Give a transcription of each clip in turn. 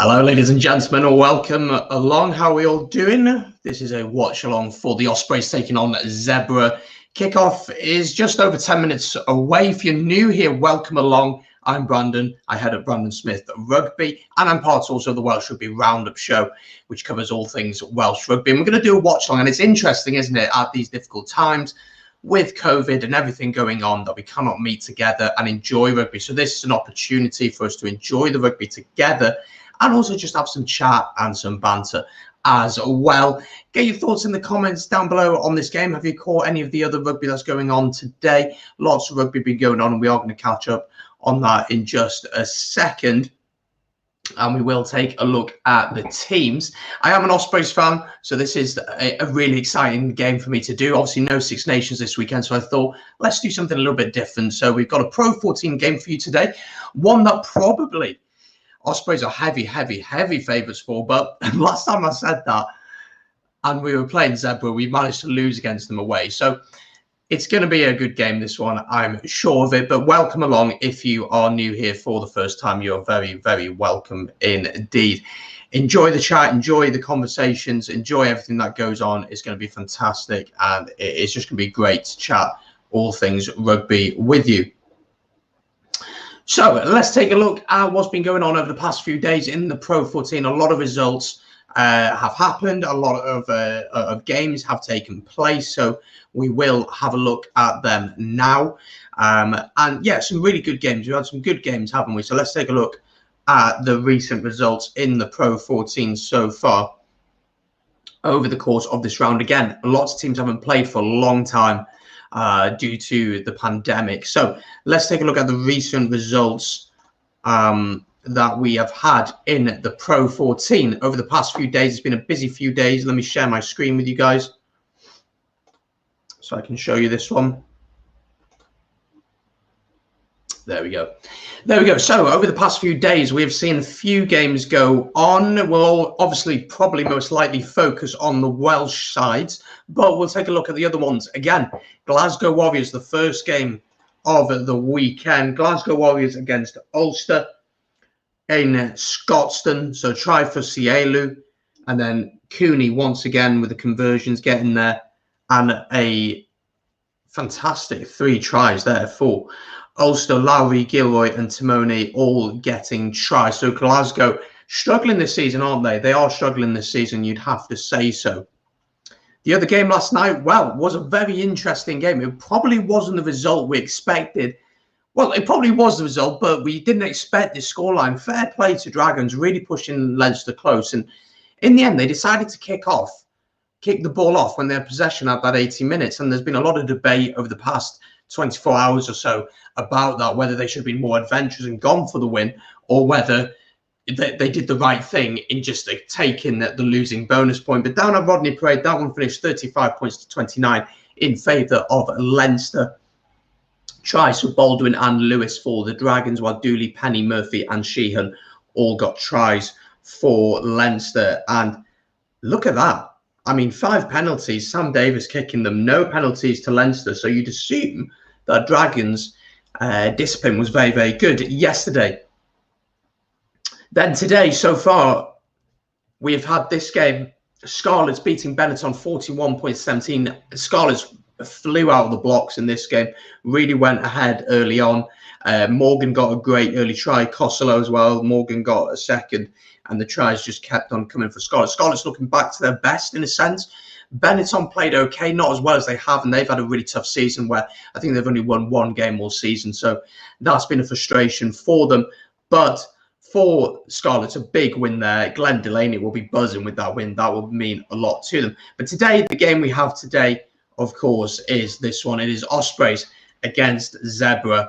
Hello, ladies and gentlemen, and welcome along. How are we all doing? This is a watch along for the Ospreys taking on Zebre. Kickoff is just over 10 minutes away. If you're new here, welcome along. I'm Brandon. I head up Brandon Smith Rugby, and I'm part also of the Welsh Rugby Roundup show, which covers all things Welsh rugby. And we're going to do a watch along, and it's interesting, isn't it, at these difficult times with COVID and everything going on, that we cannot meet together and enjoy rugby. So this is an opportunity for us to enjoy the rugby together and also just have some chat and some banter as well. Get your thoughts in the comments down below on this game. Have you caught any of the other rugby that's going on today? Lots of rugby been going on, and we are going to catch up on that in just a second. And we will take a look at the teams. I am an Ospreys fan, so this is a really exciting game for me to do. Obviously, no Six Nations this weekend, so I thought, let's do something a little bit different. So we've got a Pro 14 game for you today, one that probably Ospreys are heavy favourites for, but last time I said that and we were playing Zebre, we managed to lose against them away. So it's going to be a good game, this one, I'm sure of it. But welcome along. If you are new here for the first time, you're very welcome indeed. Enjoy the chat, enjoy the conversations, enjoy everything that goes on. It's going to be fantastic, and it's just going to be great to chat all things rugby with you. So let's take a look at what's been going on over the past few days in the Pro 14. A lot of results have happened. A lot of games have taken place. So we will have a look at them now. And yeah, some really good games. We've had some good games, haven't we? So let's take a look at the recent results in the Pro 14 so far over the course of this round. Again, lots of teams haven't played for a long time due to the pandemic. So let's take a look at the recent results that we have had in the Pro 14 over the past few days. It's been a busy few days. Let me share my screen with you guys so I can show you this one. There we go. There we go. So over the past few days, we have seen a few games go on. We'll obviously probably most likely focus on the Welsh sides, but we'll take a look at the other ones. Again, Glasgow Warriors, the first game of the weekend. Glasgow Warriors against Ulster in Scotstoun. So try for Cielu, and then Cooney once again with the conversions getting there, and a fantastic 3 tries there for Ulster. Lowry, Gilroy and Timoni all getting tries. So Glasgow struggling this season, aren't they? They are struggling this season, you'd have to say so. The other game last night, well, was a very interesting game. It probably wasn't the result we expected. Well, it probably was the result, but we didn't expect the scoreline. Fair play to Dragons, really pushing Leinster close. And in the end, they decided to kick the ball off when they're possession at that 80 minutes. And there's been a lot of debate over the past 24 hours or so about that, whether they should have been more adventurous and gone for the win, or whether they did the right thing in just taking the losing bonus point. But down at Rodney Parade, that one finished 35 points to 29 in favour of Leinster. Tries for Baldwin and Lewis for the Dragons, while Dooley, Penny, Murphy and Sheehan all got tries for Leinster. And look at that. I mean, 5 penalties, Sam Davis kicking them, no penalties to Leinster. So you'd assume that Dragons' discipline was very good yesterday. Then today, so far, we have had this game. Scarlets beating Benetton 41-17. Scarlets flew out of the blocks in this game, really went ahead early on. Morgan got a great early try, Costello as well. Morgan got a second, and the tries just kept on coming for Scarlets. Scarlets looking back to their best in a sense. Benetton played okay, not as well as they have, and they've had a really tough season where I think they've only won 1 game all season. So that's been a frustration for them. But for Scarlets, a big win there. Glenn Delaney will be buzzing with that win. That will mean a lot to them. But today, the game we have today, of course, is this one. It is Ospreys against Zebre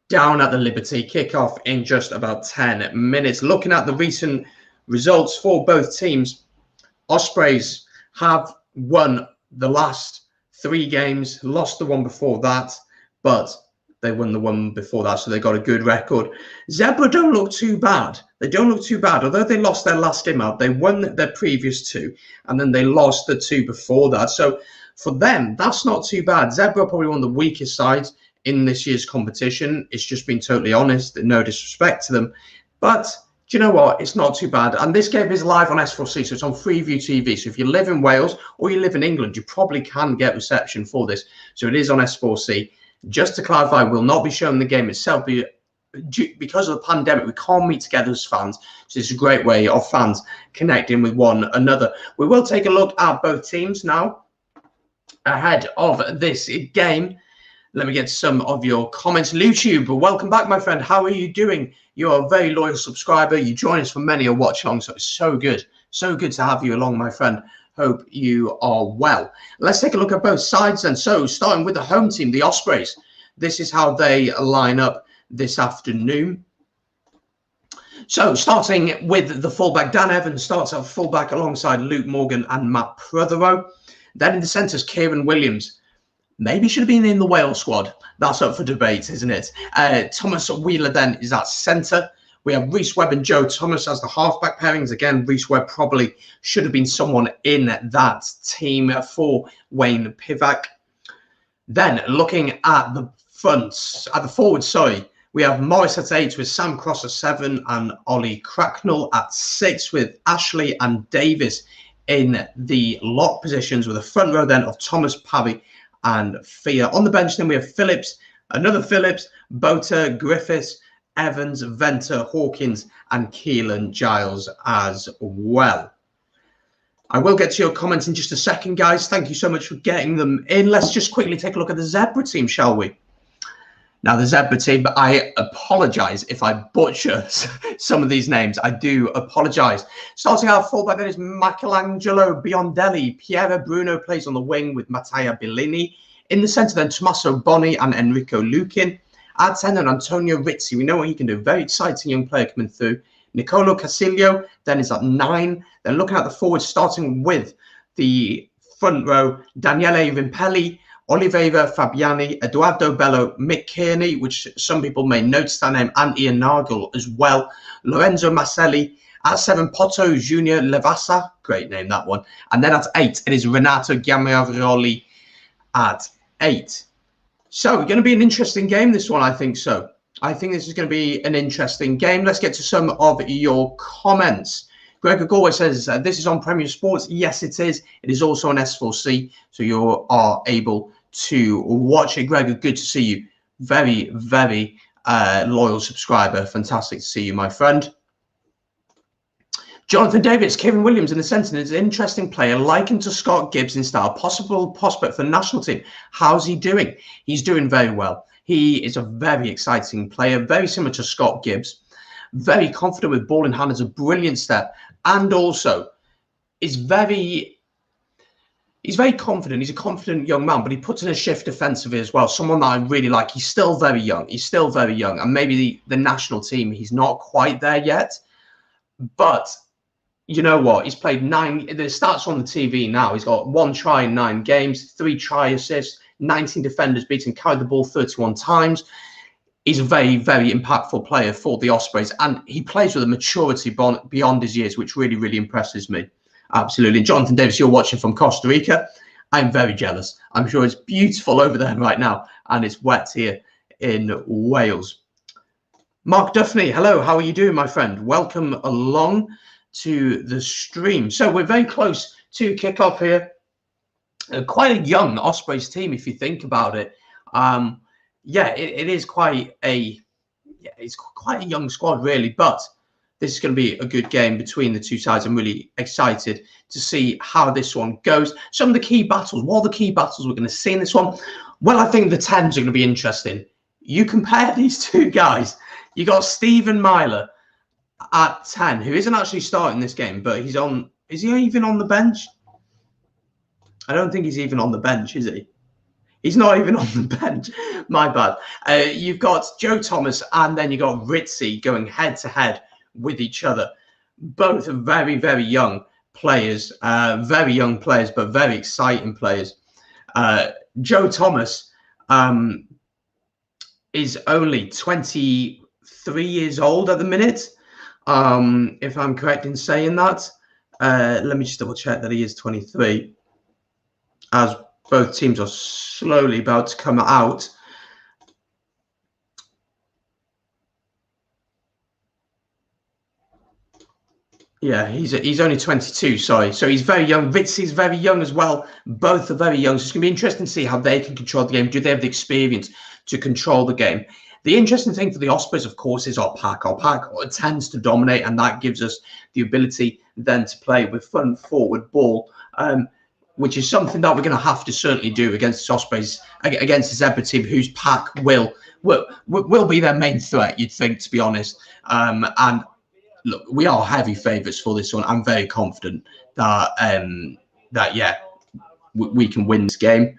down at the Liberty. Kickoff in just about 10 minutes. Looking at the recent results for both teams, Ospreys have won the last 3 games, lost the one before that, but they won the one before that, so they got a good record. Zebre don't look too bad. They don't look too bad. Although they lost their last game out, they won their previous 2, and then they lost the 2 before that. So for them, that's not too bad. Zebre are probably one of the weakest sides in this year's competition. It's just being totally honest, no disrespect to them. But Do you know what? It's not too bad. And this game is live on S4C, so it's on Freeview TV. So if you live in Wales or you live in England, you probably can get reception for this. So it is on S4C. Just to clarify, we'll not be showing the game itself. Because of the pandemic, we can't meet together as fans. So it's a great way of fans connecting with one another. We will take a look at both teams now ahead of this game. Let me get some of your comments. YouTube, welcome back, my friend. How are you doing? You're a very loyal subscriber. You join us for many a watch along, so it's so good. So good to have you along, my friend. Hope you are well. Let's take a look at both sides then. So starting with the home team, the Ospreys. This is how they line up this afternoon. So starting with the fullback, Dan Evans starts at fullback alongside Luke Morgan and Matt Prothero. Then in the centres, Kieran Williams. Maybe should have been in the Wales squad. That's up for debate, isn't it? Thomas Wheeler then is at centre. We have Rhys Webb and Joe Thomas as the halfback pairings. Again, Rhys Webb probably should have been someone in that team for Wayne Pivac. Then looking at the fronts, at the forwards, sorry, we have Morris at 8 with Sam Cross at 7 and Ollie Cracknell at 6 with Ashley and Davis in the lock positions with a front row then of Thomas, Parry and Fia. On the bench then we have Phillips, another Phillips, Bota, Griffiths, Evans, Venter, Hawkins and Keelan Giles as well. I will get to your comments in just a second, guys. Thank you so much for getting them in. Let's just quickly take a look at the Zebre team, shall we? Now, the Zebre team, I apologise if I butcher some of these names. I do apologise. Starting out fullback, there is Michelangelo Biondelli. Piero Bruno plays on the wing with Mattia Bellini. In the centre, then, Tommaso Boni and Enrico Lukin. At 10, then, Antonio Rizzi. We know what he can do. Very exciting young player coming through. Nicolo Casilio, then, is at 9. Then, looking at the forwards, starting with the front row, Daniele Rimpelli, Oliveira Fabiani, Eduardo Bello, Mick Kearney, which some people may notice that name, and Ian Nagel as well. Lorenzo Maselli. At 7, Poto Junior Levassa. Great name, that one. And then at 8, it is Renato Giammaglioli at 8. So, going to be an interesting game, this one, I think so. I think this is going to be an interesting game. Let's get to some of your comments. Gregor Galway says, this is on Premier Sports. Yes, it is. It is also on S4C, so you are able to watch it. Gregor, good to see you. Very, very loyal subscriber. Fantastic to see you, my friend. Jonathan Davids, Kieran Williams in the centre is an interesting player, likened to Scott Gibbs in style, possible prospect for the national team. How's he doing? He's doing very well. He is a very exciting player, very similar to Scott Gibbs. Very confident with ball in hand, is a brilliant step, and also is he's very confident. He's a confident young man, but he puts in a shift defensively as well. Someone that I really like. He's still very young. He's still very young, and maybe the national team, he's not quite there yet. But you know what? He's played 9. The stats on the TV now. He's got 1 try in 9 games, 3 try assists, 19 defenders beaten, carried the ball 31 times. He's a very, very impactful player for the Ospreys, and he plays with a maturity beyond his years, which really, really impresses me. Absolutely. Jonathan Davis, you're watching from Costa Rica. I'm very jealous. I'm sure it's beautiful over there right now, and it's wet here in Wales. Mark Duffney, hello. How are you doing, my friend? Welcome along to the stream. So we're very close to kick-off here. Quite a young Ospreys team, if you think about it. Yeah, it is quite a young squad, really, but this is going to be a good game between the two sides. I'm really excited to see how this one goes. Some of the key battles. What are the key battles we're going to see in this one? Well, I think the 10s are going to be interesting. You compare these two guys. You got Stephen Myler at 10, who isn't actually starting this game, but he's on. Is he even on the bench? I don't think he's even on the bench, is he? He's not even on the bench. My bad. You've got Joe Thomas, and then you got Rizzi going head to head with each other. Both are very, very young players. Very young players, but very exciting players. Joe Thomas is only 23 years old at the minute, if I'm correct in saying that. Let me just double check that he is 23, as both teams are slowly about to come out. Yeah, he's only 22, sorry. So he's very young. Ritzy's very young as well. Both are very young. So it's going to be interesting to see how they can control the game. Do they have the experience to control the game? The interesting thing for the Ospreys, of course, is our pack. Our pack tends to dominate, and that gives us the ability then to play with front forward ball, which is something that we're going to have to certainly do against the Ospreys, against the Zebre team, whose pack will be their main threat, you'd think, to be honest. And look, we are heavy favourites for this one. I'm very confident that yeah, we can win this game.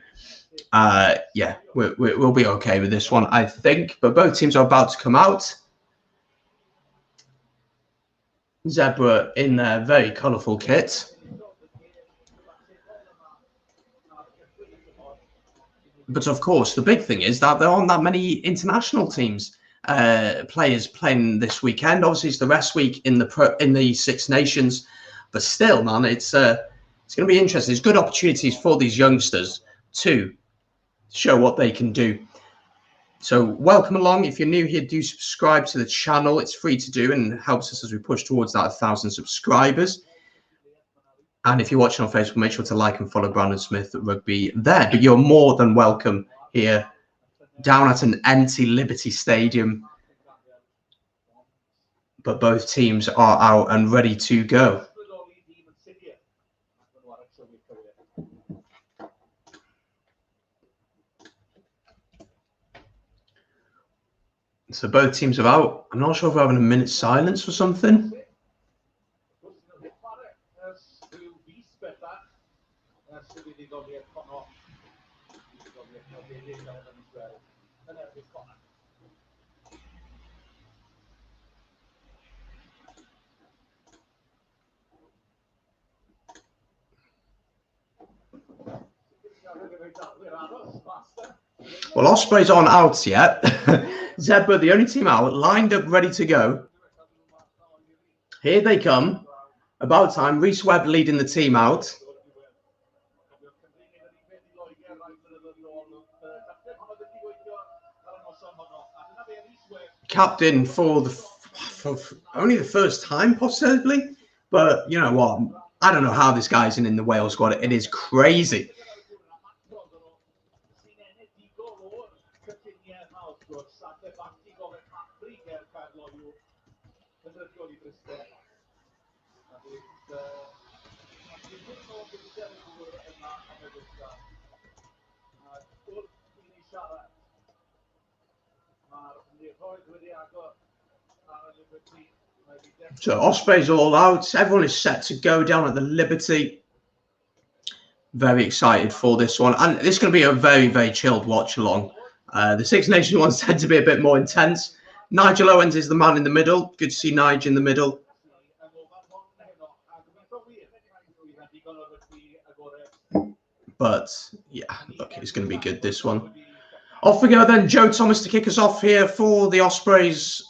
Yeah, we'll be okay with this one, I think. But both teams are about to come out. Zebre in their very colourful kit. But of course, the big thing is that there aren't that many international teams. Players playing this weekend. Obviously, it's the rest week in the Six Nations, but still, man, it's going to be interesting. There's good opportunities for these youngsters to show what they can do. So welcome along. If you're new here, do subscribe to the channel. It's free to do and helps us as we push towards that 1,000 subscribers. And if you're watching on Facebook, make sure to like and follow Brandon Smith at Rugby there. But you're more than welcome here down at an empty Liberty Stadium. But both teams are out and ready to go. So both teams are out. I'm not sure if we're having a minute's silence or something. Well, Ospreys aren't out yet. Zebre, the only team out, lined up, ready to go. Here they come. About time. Reese Webb leading the team out. Captain for only the first time, possibly. But you know what? I don't know how this guy's in the Wales squad. It is crazy. So Ospreys are all out. Everyone is set to go down at the Liberty. Very excited for this one. And this is going to be a very, very chilled watch along. The Six Nations ones tend to be a bit more intense. Nigel Owens is the man in the middle. Good to see Nigel in the middle. But yeah, look, it's going to be good, this one. Off we go then. Joe Thomas to kick us off here for the Ospreys.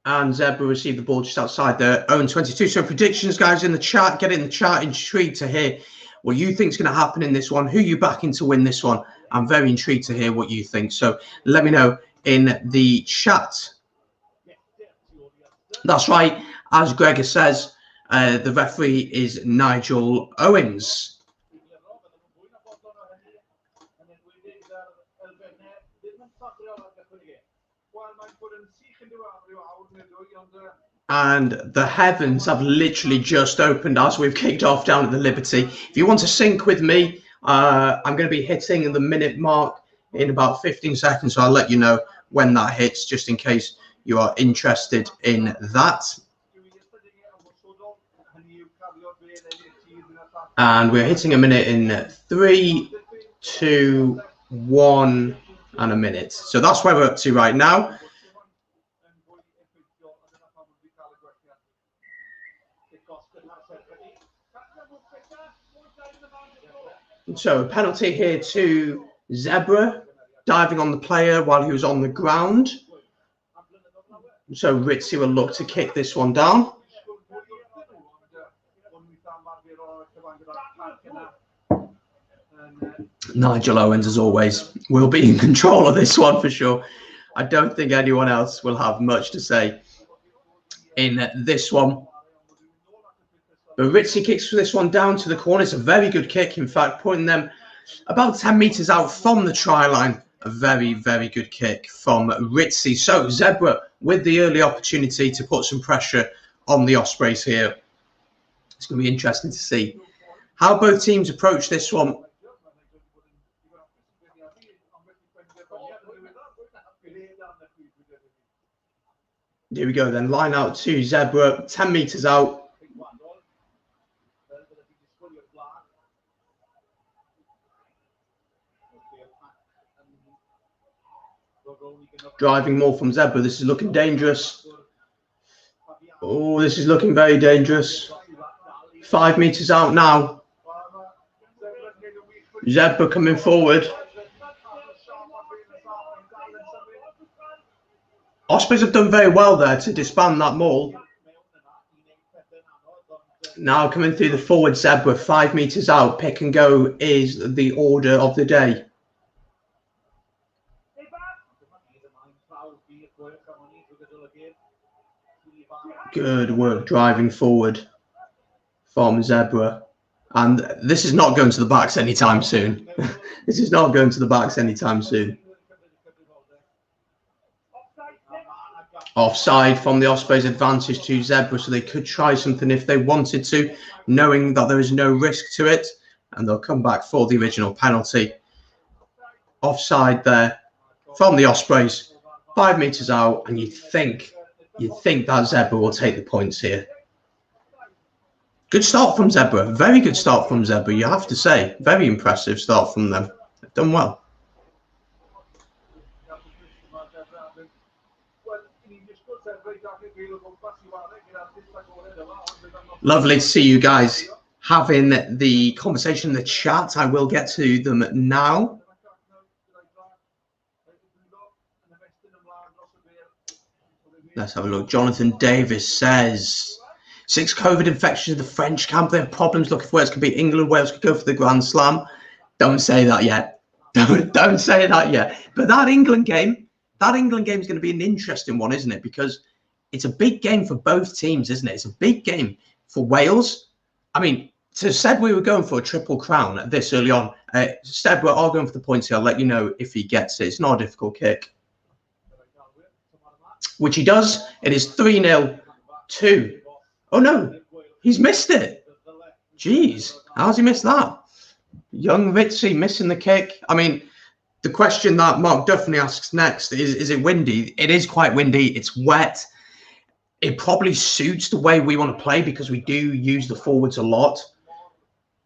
And Zebre received the ball just outside their own 22. So predictions, guys, in the chat. Get in the chat. Intrigued to hear what you think is going to happen in this one. Who you backing to win this one? I'm very intrigued to hear what you think. So let me know in the chat. That's right. As Gregor says, the referee is Nigel Owens. And the heavens have literally just opened as we've kicked off down at the Liberty. If you want to sync with me, I'm going to be hitting the minute mark in about 15 seconds. So I'll let you know when that hits, just in case you are interested in that. And we're hitting a minute in 3, 2, 1, and a minute. So that's where we're up to right now. So a penalty here to Zebre, diving on the player while he was on the ground. So Ritzy will look to kick this one down. Nigel Owens, as always, will be in control of this one for sure. I don't think anyone else will have much to say in this one. But Ritzy kicks this one down to the corner. It's a very good kick, in fact, putting them about 10 metres out from the try line. A very, very good kick from Ritzy. So Zebre with the early opportunity to put some pressure on the Ospreys here. It's going to be interesting to see how both teams approach this one. Here we go then. Line out to Zebre, 10 metres out. Driving more from Zebre. This is looking dangerous. Oh, this is looking very dangerous. 5 metres out now. Zebre coming forward. Ospreys have done very well there to disband that maul. Now coming through the forward Zebre, 5 metres out. Pick and go is the order of the day. Good work driving forward from Zebre. And this is not going to the backs anytime soon. This is not going to the backs anytime soon. Offside from the Ospreys, advantage to Zebre, so they could try something if they wanted to, knowing that there is no risk to it, and they'll come back for the original penalty. Offside there from the Ospreys, 5 metres out, and you'd think that Zebre will take the points here. Good start from Zebre, very good start from Zebre, you have to say. Very impressive start from them. They've done well. Lovely to see you guys having the conversation in the chat. I will get to them now. Let's have a look. Jonathan Davis says 6 COVID infections in the French camp. They have problems looking for where it could be. England, Wales could go for the Grand Slam. Don't say that yet. Don't say that yet. But that England game is going to be an interesting one, isn't it? Because it's a big game for both teams, isn't it? It's a big game for Wales. I mean, so said we were going for a triple crown this early on. Zebre are going for the points here. I'll let you know if he gets it. It's not a difficult kick, which he does. It is 3-0 to. Oh no, he's missed it. Jeez, how's he missed that? Young Ritzy missing the kick. I mean, the question that Mark Duffney asks next is it windy? It is quite windy. It's wet. It probably suits the way we want to play because we do use the forwards a lot.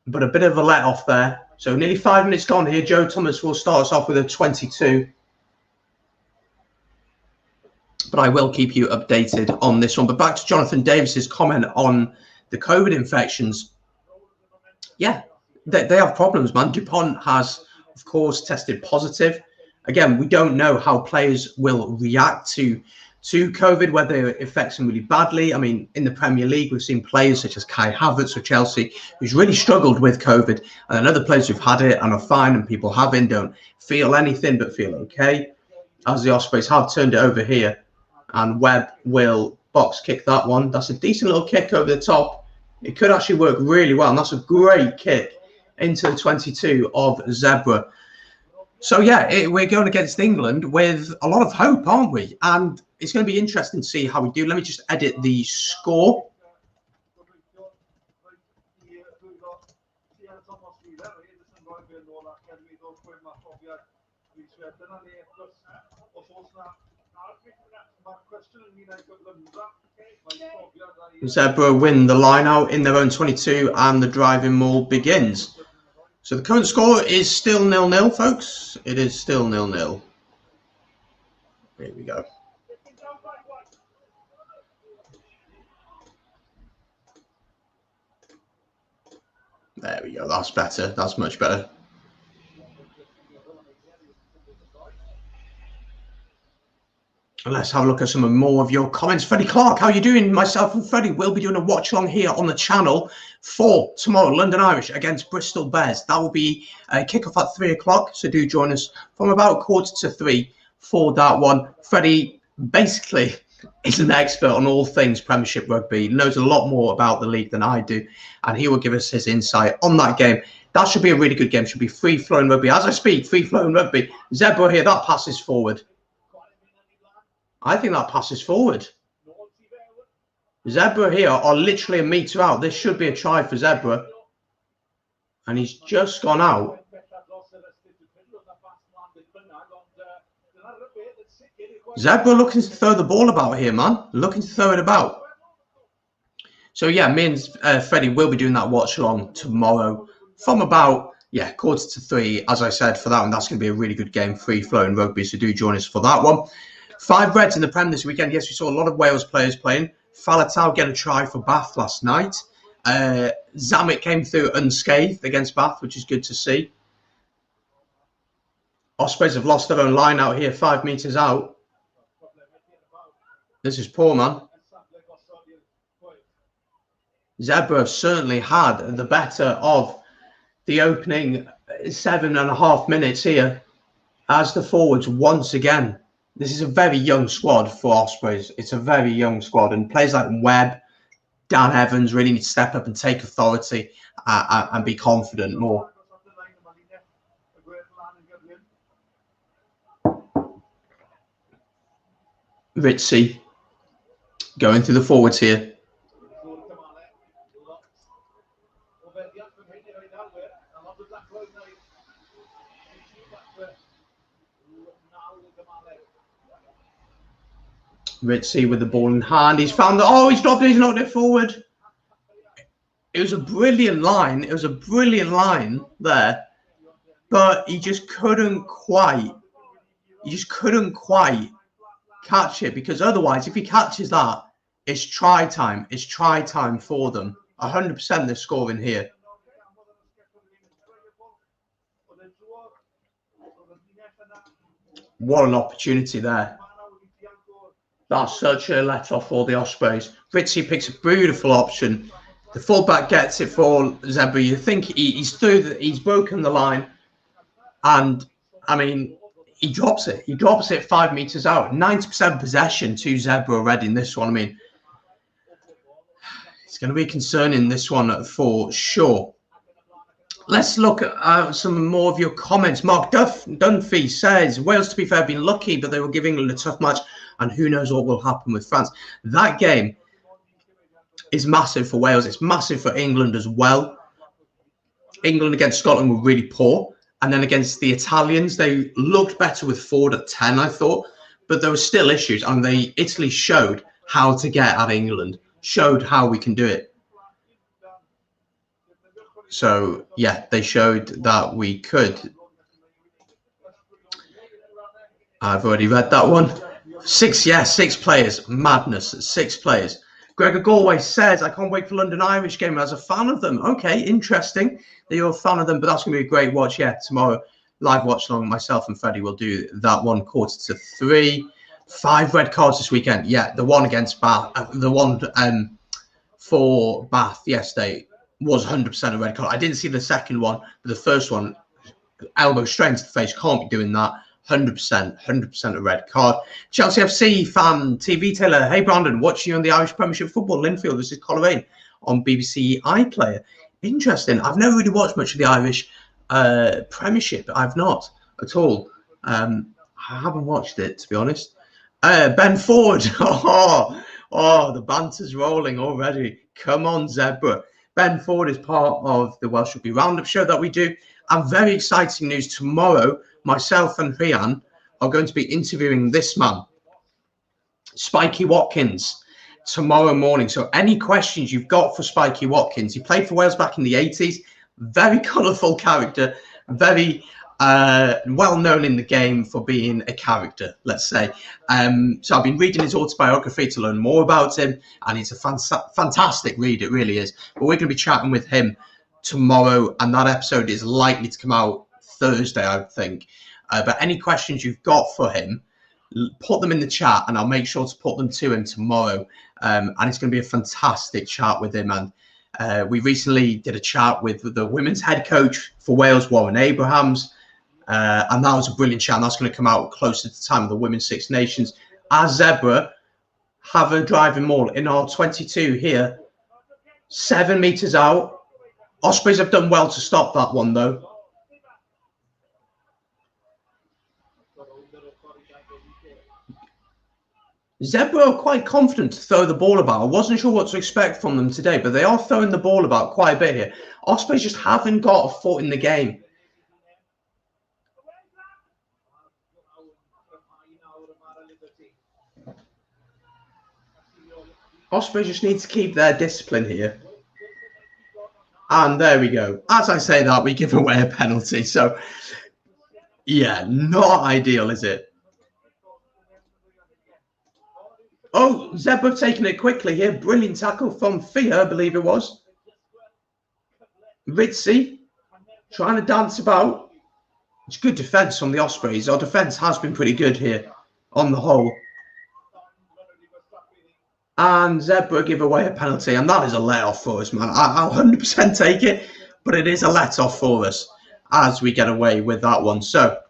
But a bit of a let off there. So nearly 5 minutes gone here. Joe Thomas will start us off with a 22. But I will keep you updated on this one. But back to Jonathan Davis's comment on the COVID infections. Yeah, they have problems, man. Dupont has, of course, tested positive. Again, we don't know how players will react to COVID, whether it affects them really badly. I mean, in the Premier League, we've seen players such as Kai Havertz of Chelsea, who's really struggled with COVID, and then other players who've had it and are fine, and people having don't feel anything but feel okay. As the Ospreys have turned it over here, and Webb will box kick that one. That's a decent little kick over the top. It could actually work really well, and that's a great kick into the 22 of Zebre. So yeah, we're going against England with a lot of hope, aren't we? And it's going to be interesting to see how we do. Let me just edit the score. Zebre win the line out in their own 22 and the driving maul begins. So the current score is still 0-0, folks. It is still 0-0. Here we go. There we go. That's better. That's much better. Let's have a look at some more of your comments. Freddie Clark, how are you doing? Myself and Freddie will be doing a watch along here on the channel for tomorrow, London Irish against Bristol Bears. That will be a kickoff at 3 o'clock. So do join us from about 2:45 for that one. Freddie, basically, is an expert on all things Premiership rugby, knows a lot more about the league than I do, and he will give us his insight on that game. That should be a really good game. Should be free-flowing rugby. As I speak, free-flowing rugby. Zebre here, that passes forward. I think that passes forward. Zebre here are literally a metre out. This should be a try for Zebre. And he's just gone out. Zebre looking to throw the ball about here, man. Looking to throw it about. So, yeah, me and Freddie will be doing that watch-along tomorrow from about, 2:45, as I said, for that one. That's going to be a really good game, free-flowing rugby, so do join us for that one. 5 Reds in the Prem this weekend. Yes, we saw a lot of Wales players playing. Faletau get a try for Bath last night. Zammit came through unscathed against Bath, which is good to see. Ospreys have lost their own line out here, 5 metres out. This is poor, man. Zebre have certainly had the better of the opening 7.5 minutes here as the forwards once again. This is a very young squad for Ospreys. It's a very young squad, and players like Webb, Dan Evans really need to step up and take authority and be confident more. Ritzy going through the forwards here. Ritzy with the ball in hand. He's found that. Oh, he's dropped it. He's knocked it forward. It was a brilliant line. It was a brilliant line there, but he just couldn't quite. He just couldn't quite catch it, because otherwise, if he catches that, it's try time. It's try time for them. 100% they're scoring here. What an opportunity there. That's such a let-off for the Ospreys. Ritzy picks a beautiful option. The fullback gets it for Zebre. You think he's through, he's broken the line, and I mean, he drops it. He drops it 5 metres out. 90% possession to Zebre already in this one. I mean, it's going to be concerning, this one for sure. Let's look at some more of your comments. Mark Dunphy says, Wales, to be fair, have been lucky, but they will give England a tough match, and who knows what will happen with France. That game is massive for Wales. It's massive for England as well. England against Scotland were really poor. And then against the Italians, they looked better with Ford at 10, I thought. But there were still issues. And Italy showed how to get at England, showed how we can do it. So, yeah, they showed that we could. I've already read that one. 6 players. Madness. 6 players. Gregor Galway says, I can't wait for London Irish game as a fan of them. Okay, interesting that you're a fan of them, but that's going to be a great watch. Yeah, tomorrow, live watch along. Myself and Freddie will do that one 2:45. 5 red cards this weekend. Yeah, the one against Bath, the one for Bath yesterday was 100% a red card. I didn't see the second one, but the first one, elbow straight into the face, can't be doing that. 100% a red card. Chelsea FC fan TV Taylor. Hey Brandon, watching you on the Irish Premiership Football. Linfield versus Coleraine on BBC iPlayer. Interesting. I've never really watched much of the Irish Premiership. I've not at all. I haven't watched it, to be honest. Ben Ford. Oh, the banter's rolling already. Come on, Zebre. Ben Ford is part of the Welsh Rugby Roundup show that we do. And very exciting news tomorrow. Myself and Rhian are going to be interviewing this man, Spiky Watkins, tomorrow morning. So any questions you've got for Spiky Watkins, he played for Wales back in the 80s, very colourful character, very well known in the game for being a character, let's say. So I've been reading his autobiography to learn more about him, and it's a fantastic read, it really is. But we're going to be chatting with him tomorrow, and that episode is likely to come out Thursday, I think. But any questions you've got for him, put them in the chat, and I'll make sure to put them to him tomorrow. And it's going to be a fantastic chat with him. And we recently did a chat with the women's head coach for Wales, Warren Abrahams, and that was a brilliant chat. And that's going to come out closer to the time of the Women's Six Nations, as Zebre have a driving maul in our 22 here. 7 meters out. Ospreys have done well to stop that one, though. Zebre are quite confident to throw the ball about. I wasn't sure what to expect from them today, but they are throwing the ball about quite a bit here. Ospreys just haven't got a foot in the game. Ospreys just need to keep their discipline here. And there we go. As I say that, we give away a penalty. So, yeah, not ideal, is it? Oh, Zebre taking it quickly here. Brilliant tackle from Fia, I believe it was. Ritzy trying to dance about. It's good defence from the Ospreys. Our defence has been pretty good here on the whole. And Zebre give away a penalty, and that is a let-off for us, man. I'll 100% take it, but it is a let-off for us as we get away with that one. So,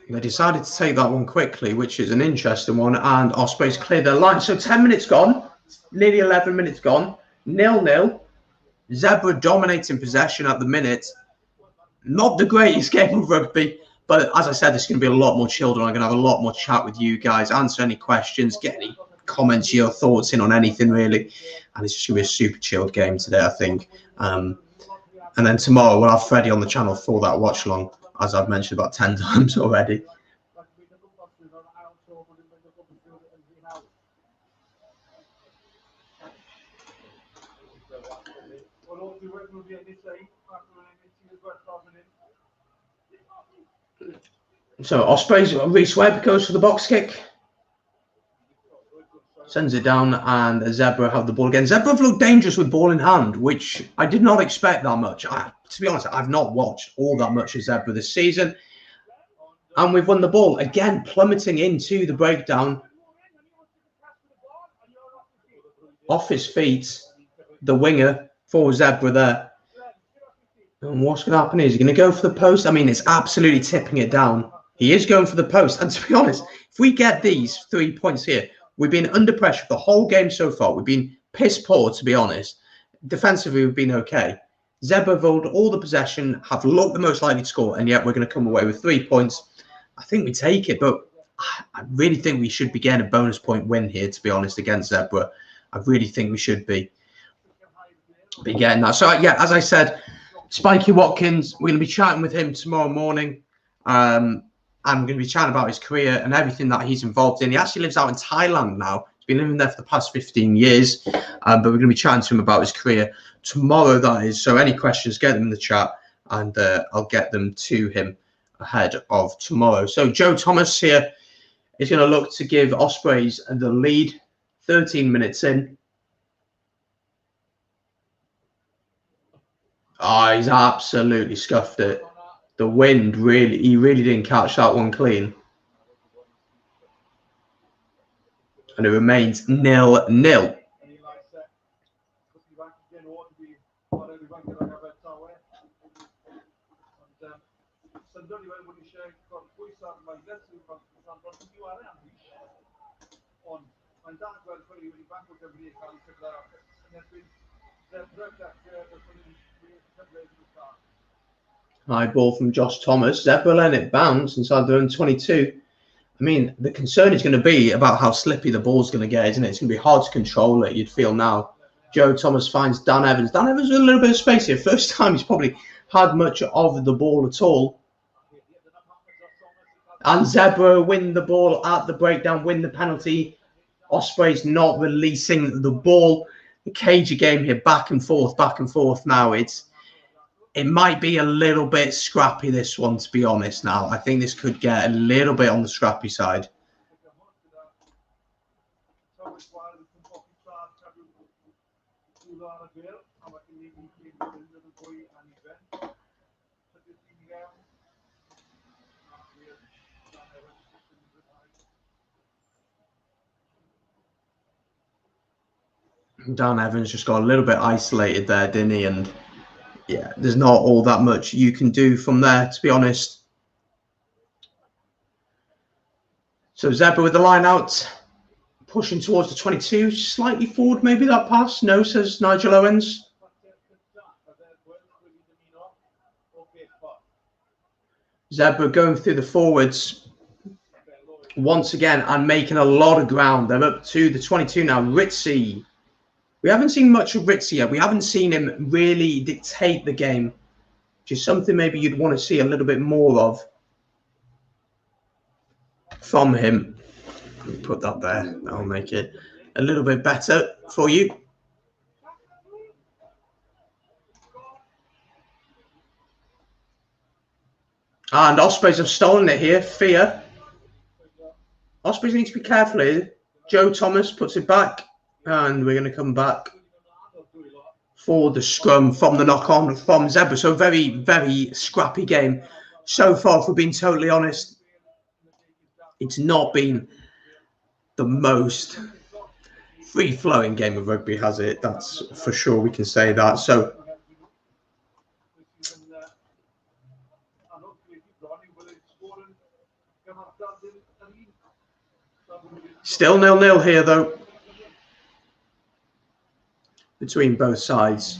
they decided to take that one quickly, which is an interesting one, and Ospreys clear their line. So 10 minutes gone, nearly 11 minutes gone, 0-0. Zebre dominating possession at the minute. Not the greatest game of rugby, but as I said, there's going to be a lot more children. I'm going to have a lot more chat with you guys, answer any questions, get any comments, your thoughts in on anything really. And it's just going to be a super chilled game today, I think. And then tomorrow we'll have Freddie on the channel for that watch along, as I've mentioned about 10 times already. So Ospreys, Reece Webb goes for the box kick. Sends it down, and Zebre have the ball again. Zebre have looked dangerous with ball in hand, which I did not expect that much. To be honest, I've not watched all that much of Zebre this season. And we've won the ball. Again, plummeting into the breakdown. Off his feet, the winger for Zebre there. And what's going to happen is he's going to go for the post. I mean, it's absolutely tipping it down. He is going for the post. And to be honest, if we get these 3 points here, we've been under pressure the whole game so far. We've been piss poor, to be honest. Defensively, we've been okay. Zebre have held all the possession, have looked the most likely to score, and yet we're going to come away with 3 points. I think we take it, but I really think we should be getting a bonus point win here, to be honest, against Zebre. I really think we should be getting that. So, yeah, as I said, Spiky Watkins, we're going to be chatting with him tomorrow morning. And we're going to be chatting about his career and everything that he's involved in. He actually lives out in Thailand now. He's been living there for the past 15 years. But we're going to be chatting to him about his career tomorrow, that is. So any questions, get them in the chat, and I'll get them to him ahead of tomorrow. So Joe Thomas here is going to look to give Ospreys the lead. 13 minutes in. Oh, he's absolutely scuffed it. The wind he really didn't catch that one clean. And it remains 0-0. High ball from Josh Thomas. Zebre letting it bounce inside their own 22. I mean, the concern is going to be about how slippy the ball's going to get, isn't it? It's going to be hard to control it, you'd feel now. Joe Thomas finds Dan Evans. Dan Evans with a little bit of space here. First time he's probably had much of the ball at all. And Zebre win the ball at the breakdown, win the penalty. Ospreys not releasing the ball. The cagey game here, back and forth now. It might be a little bit scrappy, this one, to be honest now. I think this could get a little bit on the scrappy side. Dan Evans just got a little bit isolated there, didn't he? And yeah, there's not all that much you can do from there, to be honest. So Zebre with the line out, pushing towards the 22, slightly forward, maybe that pass. No, says Nigel Owens. Zebre going through the forwards once again and making a lot of ground. They're up to the 22 now. Ritzy. We haven't seen much of Ritzy yet. We haven't seen him really dictate the game, which is something maybe you'd want to see a little bit more of from him. Put that there. That'll make it a little bit better for you. And Ospreys have stolen it here. Fear. Ospreys need to be careful here. Joe Thomas puts it back. And we're going to come back for the scrum from the knock-on from Zebre. So very, very scrappy game so far, for being totally honest. It's not been the most free-flowing game of rugby, has it? That's for sure, we can say that. So still 0-0 here, though, between both sides.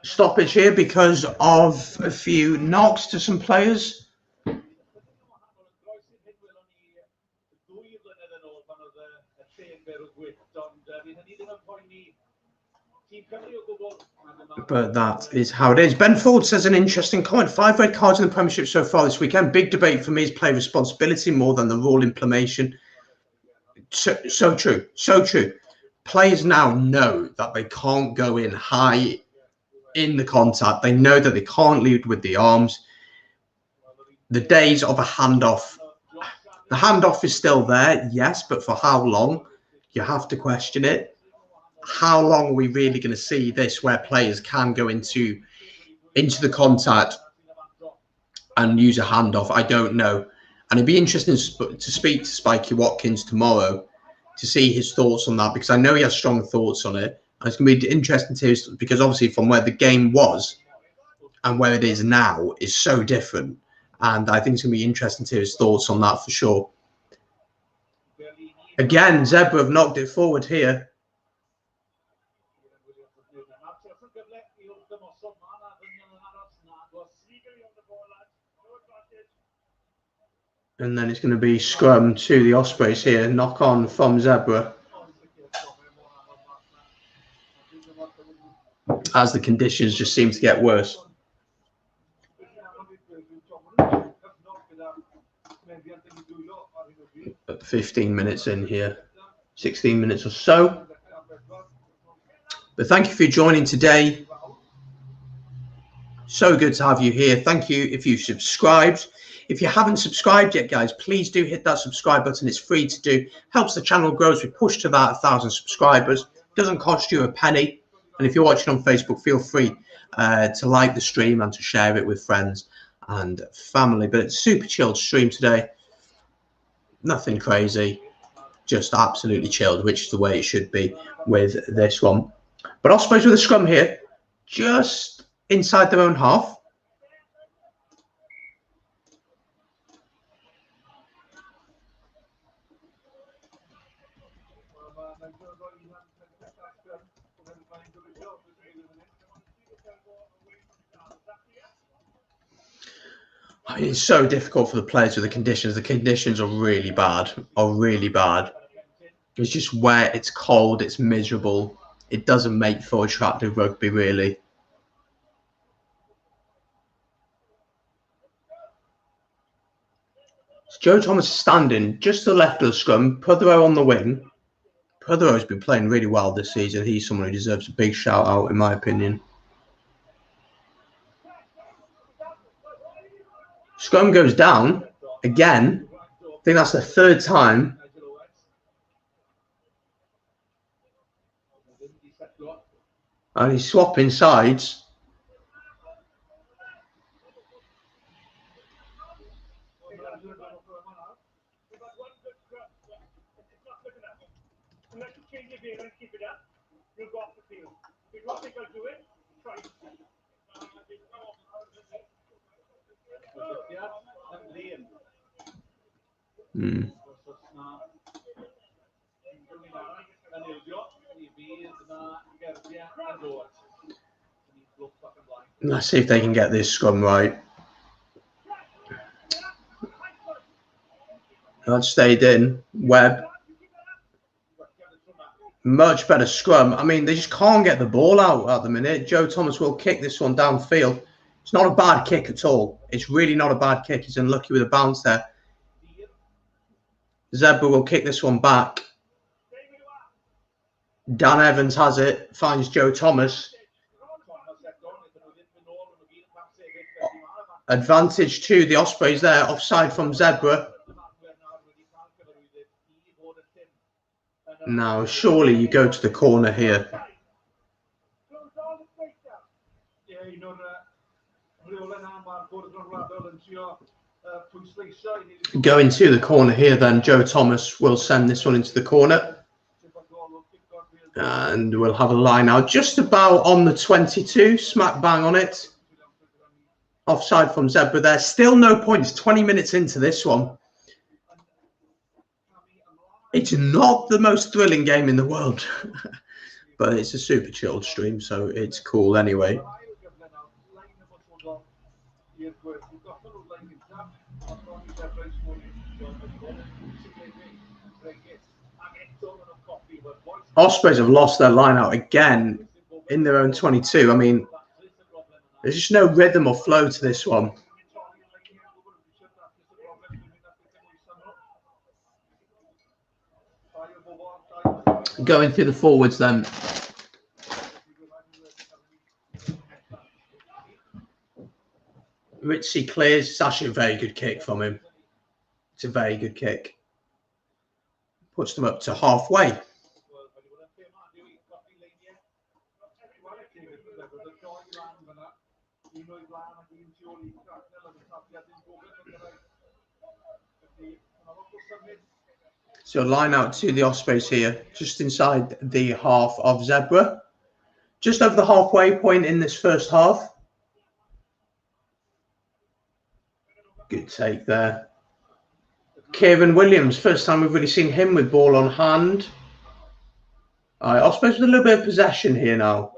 Stoppage here because of a few knocks to some players. But that is how it is. Ben Ford says an interesting comment. 5 red cards in the Premiership so far this weekend. Big debate for me is player responsibility more than the rule implementation. So true. So true. Players now know that they can't go in high in the contact. They know that they can't lead with the arms. The days of a handoff. The handoff is still there, yes, but for how long? You have to question it. How long are we really going to see this where players can go into the contact and use a handoff? I don't know. And it'd be interesting to speak to Spikey Watkins tomorrow to see his thoughts on that, because I know he has strong thoughts on it. And it's going to be interesting to hear, because obviously from where the game was and where it is now is so different. And I think it's going to be interesting to hear his thoughts on that for sure. Again, Zebre have knocked it forward here. And then it's going to be scrum to the Ospreys here. Knock on from Zebre. As the conditions just seem to get worse. 15 minutes in here. 16 minutes or so. But thank you for joining today. So good to have you here. Thank you if you've subscribed. If you haven't subscribed yet, guys, please do hit that subscribe button. It's free to do. Helps the channel grow as we push to that 1,000 subscribers. Doesn't cost you a penny. And if you're watching on Facebook, feel free to like the stream and to share it with friends and family. But it's super chilled stream today. Nothing crazy. Just absolutely chilled, which is the way it should be with this one. But Ospreys with a scrum here, just inside their own half. I mean, it's so difficult for the players with the conditions. The conditions are really bad, It's just wet, it's cold, it's miserable. It doesn't make for attractive rugby, really. So Joe Thomas is standing just to the left of the scrum. Prothero on the wing. Prothero's been playing really well this season. He's someone who deserves a big shout out, in my opinion. Scrum goes down again. I think that's the 3rd time. And he's swapping sides. Let's see if they can get this scrum right. That stayed in. Webb. Much better scrum. I mean, they just can't get the ball out at the minute. Joe Thomas will kick this one downfield. It's not a bad kick at all. It's really not a bad kick. He's unlucky with a bounce there. Zebre will kick this one back. Dan Evans has it. Finds Joe Thomas. Advantage to the Ospreys there. Offside from Zebre. Now, surely you go to the corner here. Going to the corner here, then Joe Thomas will send this one into the corner. And we'll have a line out just about on the 22, smack bang on it. Offside from Zebre there. Still no points, 20 minutes into this one. It's not the most thrilling game in the world, but it's a super chilled stream, so it's cool anyway. Ospreys have lost their line out again in their own 22. I mean, there's just no rhythm or flow to this one. Going through the forwards then. Ritzy clears. It's actually a very good kick from him. It's a very good kick. Puts them up to halfway. So line out to the Ospreys here, just inside the half of Zebre. Just over the halfway point in this first half. Good take there. Kieran Williams, first time we've really seen him with ball on hand. All right, Ospreys with a little bit of possession here now.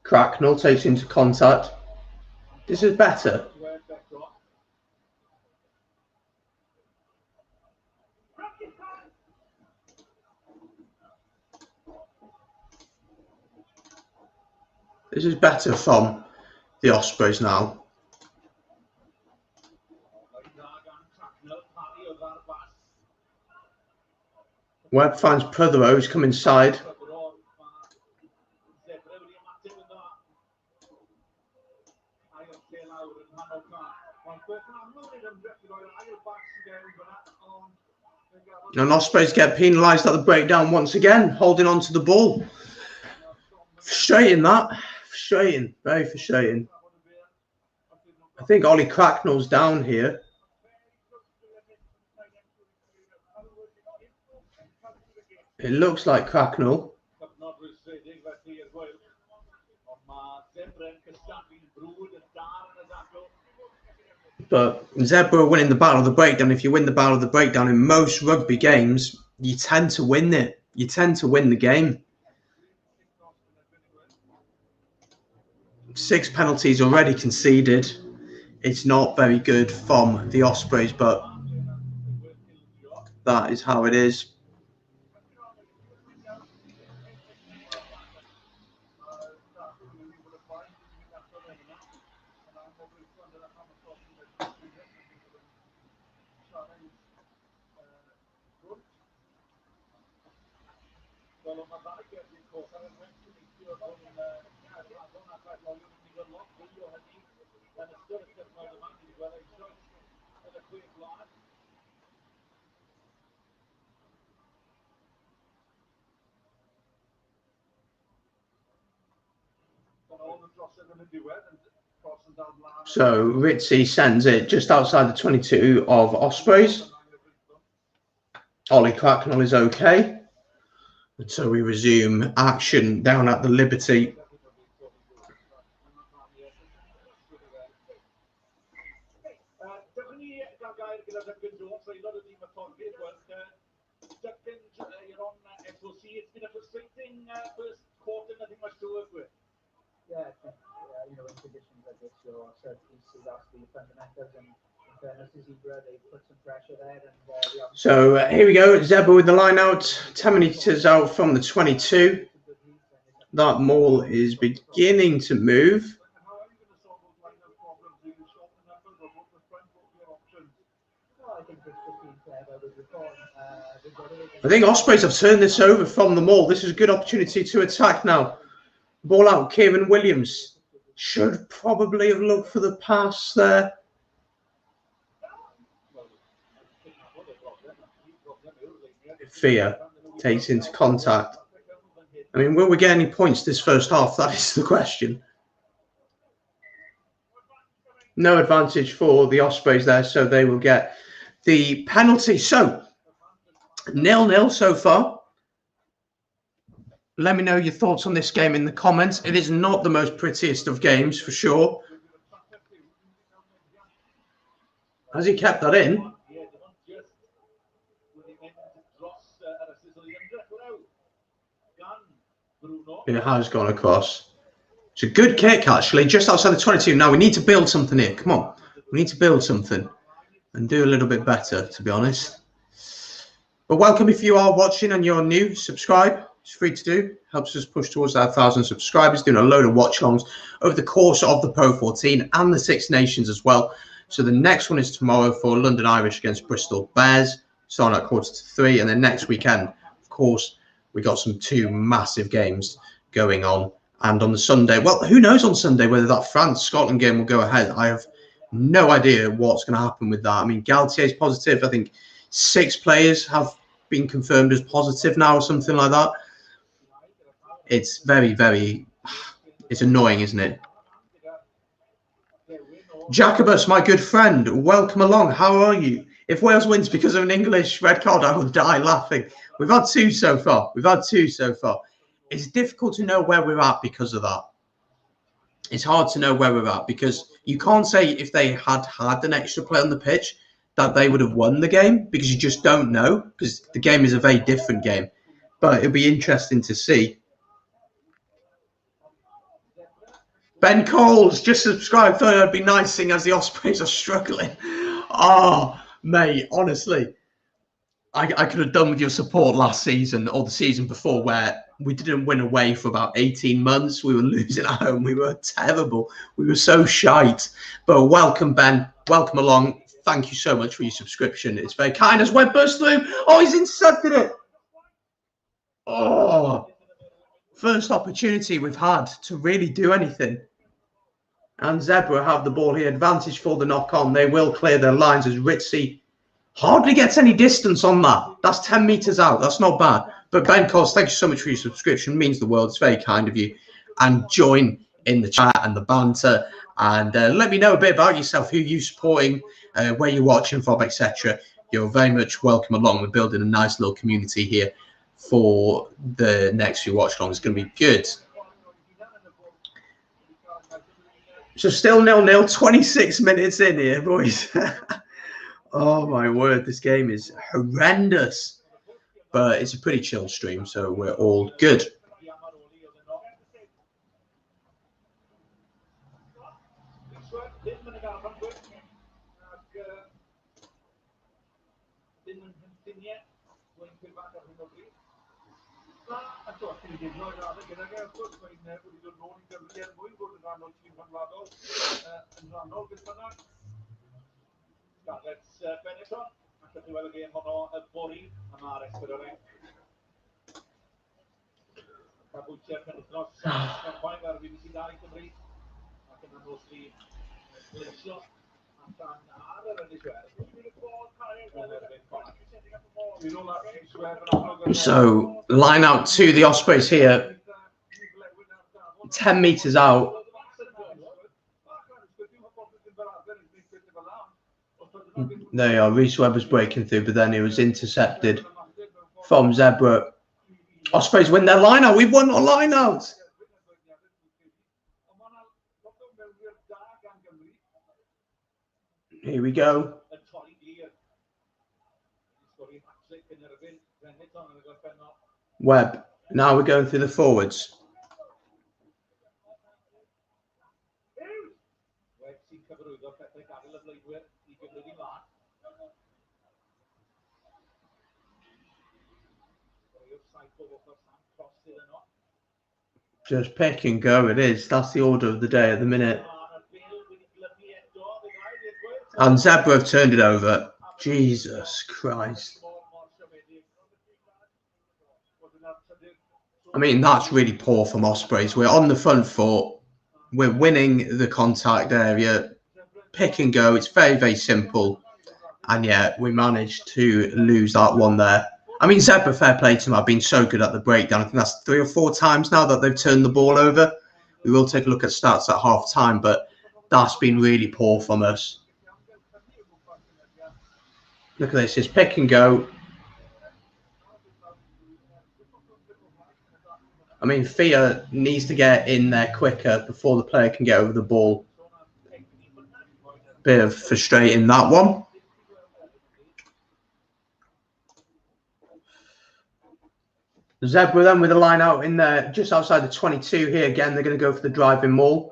Cracknell takes into contact. This is better. This is better from the Ospreys now. Webb finds Prothero, who's come inside. And Ospreys get penalised at the breakdown once again, holding on to the ball. Frustrating that. Frustrating. Very frustrating. I think Ollie Cracknell's down here. It looks like Cracknell. But Zebre are winning the battle of the breakdown. If you win the battle of the breakdown in most rugby games, you tend to win it. You tend to win the game. 6 penalties already conceded. It's not very good from the Ospreys, but that is how it is. So Ritzy sends it just outside the 22 of Ospreys. Ollie Clacknell is okay. And so we resume action down at the Liberty. It's been a frustrating first quarter, nothing much to work with. Yeah, I think, you know, in conditions like this, your set pieces are the fundamentals, and in fairness to Zebre, they put some pressure there. And so here we go, Zebre with the line out, 10 meters out from the 22. That maul is beginning to move. I think Ospreys have turned this over from the maul. This is a good opportunity to attack now. Ball out, Kieran Williams. Should probably have looked for the pass there. Fear takes into contact. I mean, will we get any points this first half? That is the question. No advantage for the Ospreys there, so they will get the penalty. So 0-0 so far. Let me know your thoughts on this game in the comments. It is not the most prettiest of games, for sure. Has he kept that in? It has gone across. It's a good kick, actually, just outside the 22. Now, we need to build something here. Come on. We need to build something and do a little bit better, to be honest. But welcome if you are watching and you're new. Subscribe. It's free to do. Helps us push towards our 1,000 subscribers. Doing a load of watch-alongs over the course of the Pro 14 and the Six Nations as well. So the next one is tomorrow for London Irish against Bristol Bears, starting at 2:45. And then next weekend, of course, we got some two massive games going on. And on the Sunday, well, who knows on Sunday whether that France-Scotland game will go ahead. I have no idea what's going to happen with that. I mean, Galtier's positive. I think 6 players have been confirmed as positive now or something like that. It's very, very, it's annoying, isn't it? Jacobus, my good friend, welcome along. How are you? If Wales wins because of an English red card, I will die laughing. We've had 2 so far. It's difficult to know where we're at because of that. It's hard to know where we're at because you can't say if they had an extra play on the pitch that they would have won the game, because you just don't know, because the game is a very different game. But it'll be interesting to see. Ben Coles, just subscribe. Thought it'd be nice seeing as the Ospreys are struggling. Oh, mate, honestly, I could have done with your support last season or the season before, where we didn't win away for about 18 months. We were losing at home. We were terrible. We were so shite. But welcome, Ben. Welcome along. Thank you so much for your subscription. It's very kind. As Webb burst through. Oh, he's intercepted it. Oh, first opportunity we've had to really do anything. And Zebre have the ball here. Advantage for the knock-on. They will clear their lines as Ritzy hardly gets any distance on that. That's 10 meters out. That's not bad. But Ben Coles, thank you so much for your subscription. It means the world. It's very kind of you. And join in the chat and the banter. And let me know a bit about yourself, who you're supporting, where you're watching from, etc. You're very much welcome along. We're building a nice little community here for the next few watch-alongs. It's going to be good. So still 0-0, 26 minutes in here, boys. Oh, my word. This game is horrendous. But it's a pretty chill stream, so we're all good. So line out to the Ospreys here. 10 metres out. There you are. Reece Webb was breaking through, but then he was intercepted from Zebre. Ospreys win their line-out. We've won our line-out. Here we go. Webb. Now we're going through the forwards. Just pick and go, it is. That's the order of the day at the minute. And Zebre have turned it over. Jesus Christ. I mean, that's really poor from Ospreys. We're on the front foot. We're winning the contact area. Pick and go. It's very, very simple. And yet we managed to lose that one there. I mean, Zebre, fair play to them. I've been so good at the breakdown. I think that's 3 or 4 times now that they've turned the ball over. We will take a look at stats at half time, but that's been really poor from us. Look at this. It's pick and go. I mean, Fia needs to get in there quicker before the player can get over the ball. Bit of frustrating, that one. Zebre then with a line out in there just outside the 22 here. Again, they're going to go for the driving maul.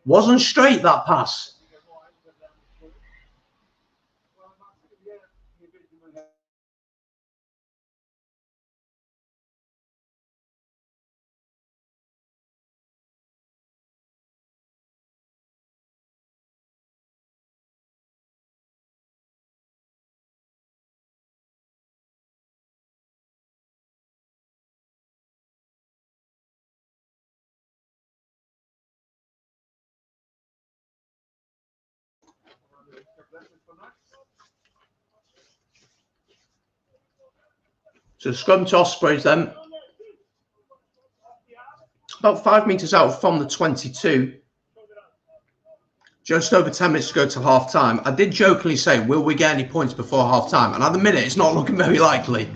Wasn't straight, that pass. So scrum to Ospreys then. About 5 metres out from the 22. Just over 10 minutes to go to half time. I did jokingly say, will we get any points before half time? And at the minute, it's not looking very likely.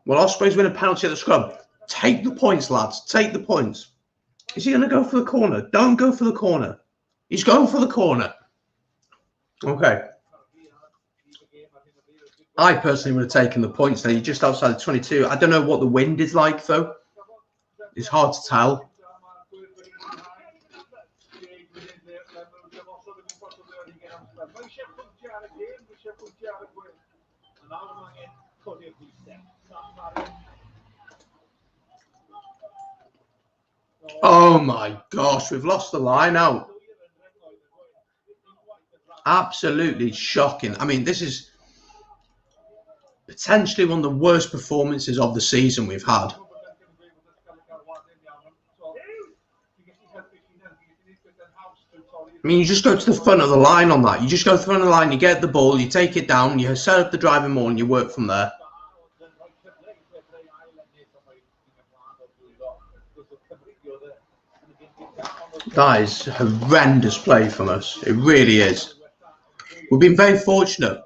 Well, Ospreys win a penalty at the scrum. Take the points, lads. Take the points. Is he going to go for the corner? Don't go for the corner. He's going for the corner. Okay. I personally would have taken the points there. You're just outside the 22. I don't know what the wind is like, though. It's hard to tell. Oh, my gosh. We've lost the line out. Absolutely shocking. I mean, this is potentially one of the worst performances of the season we've had. I mean, you just go to the front of the line on that. You just go to the front of the line, you get the ball, you take it down, you set up the driving maul, and you work from there. That is horrendous play from us. It really is. We've been very fortunate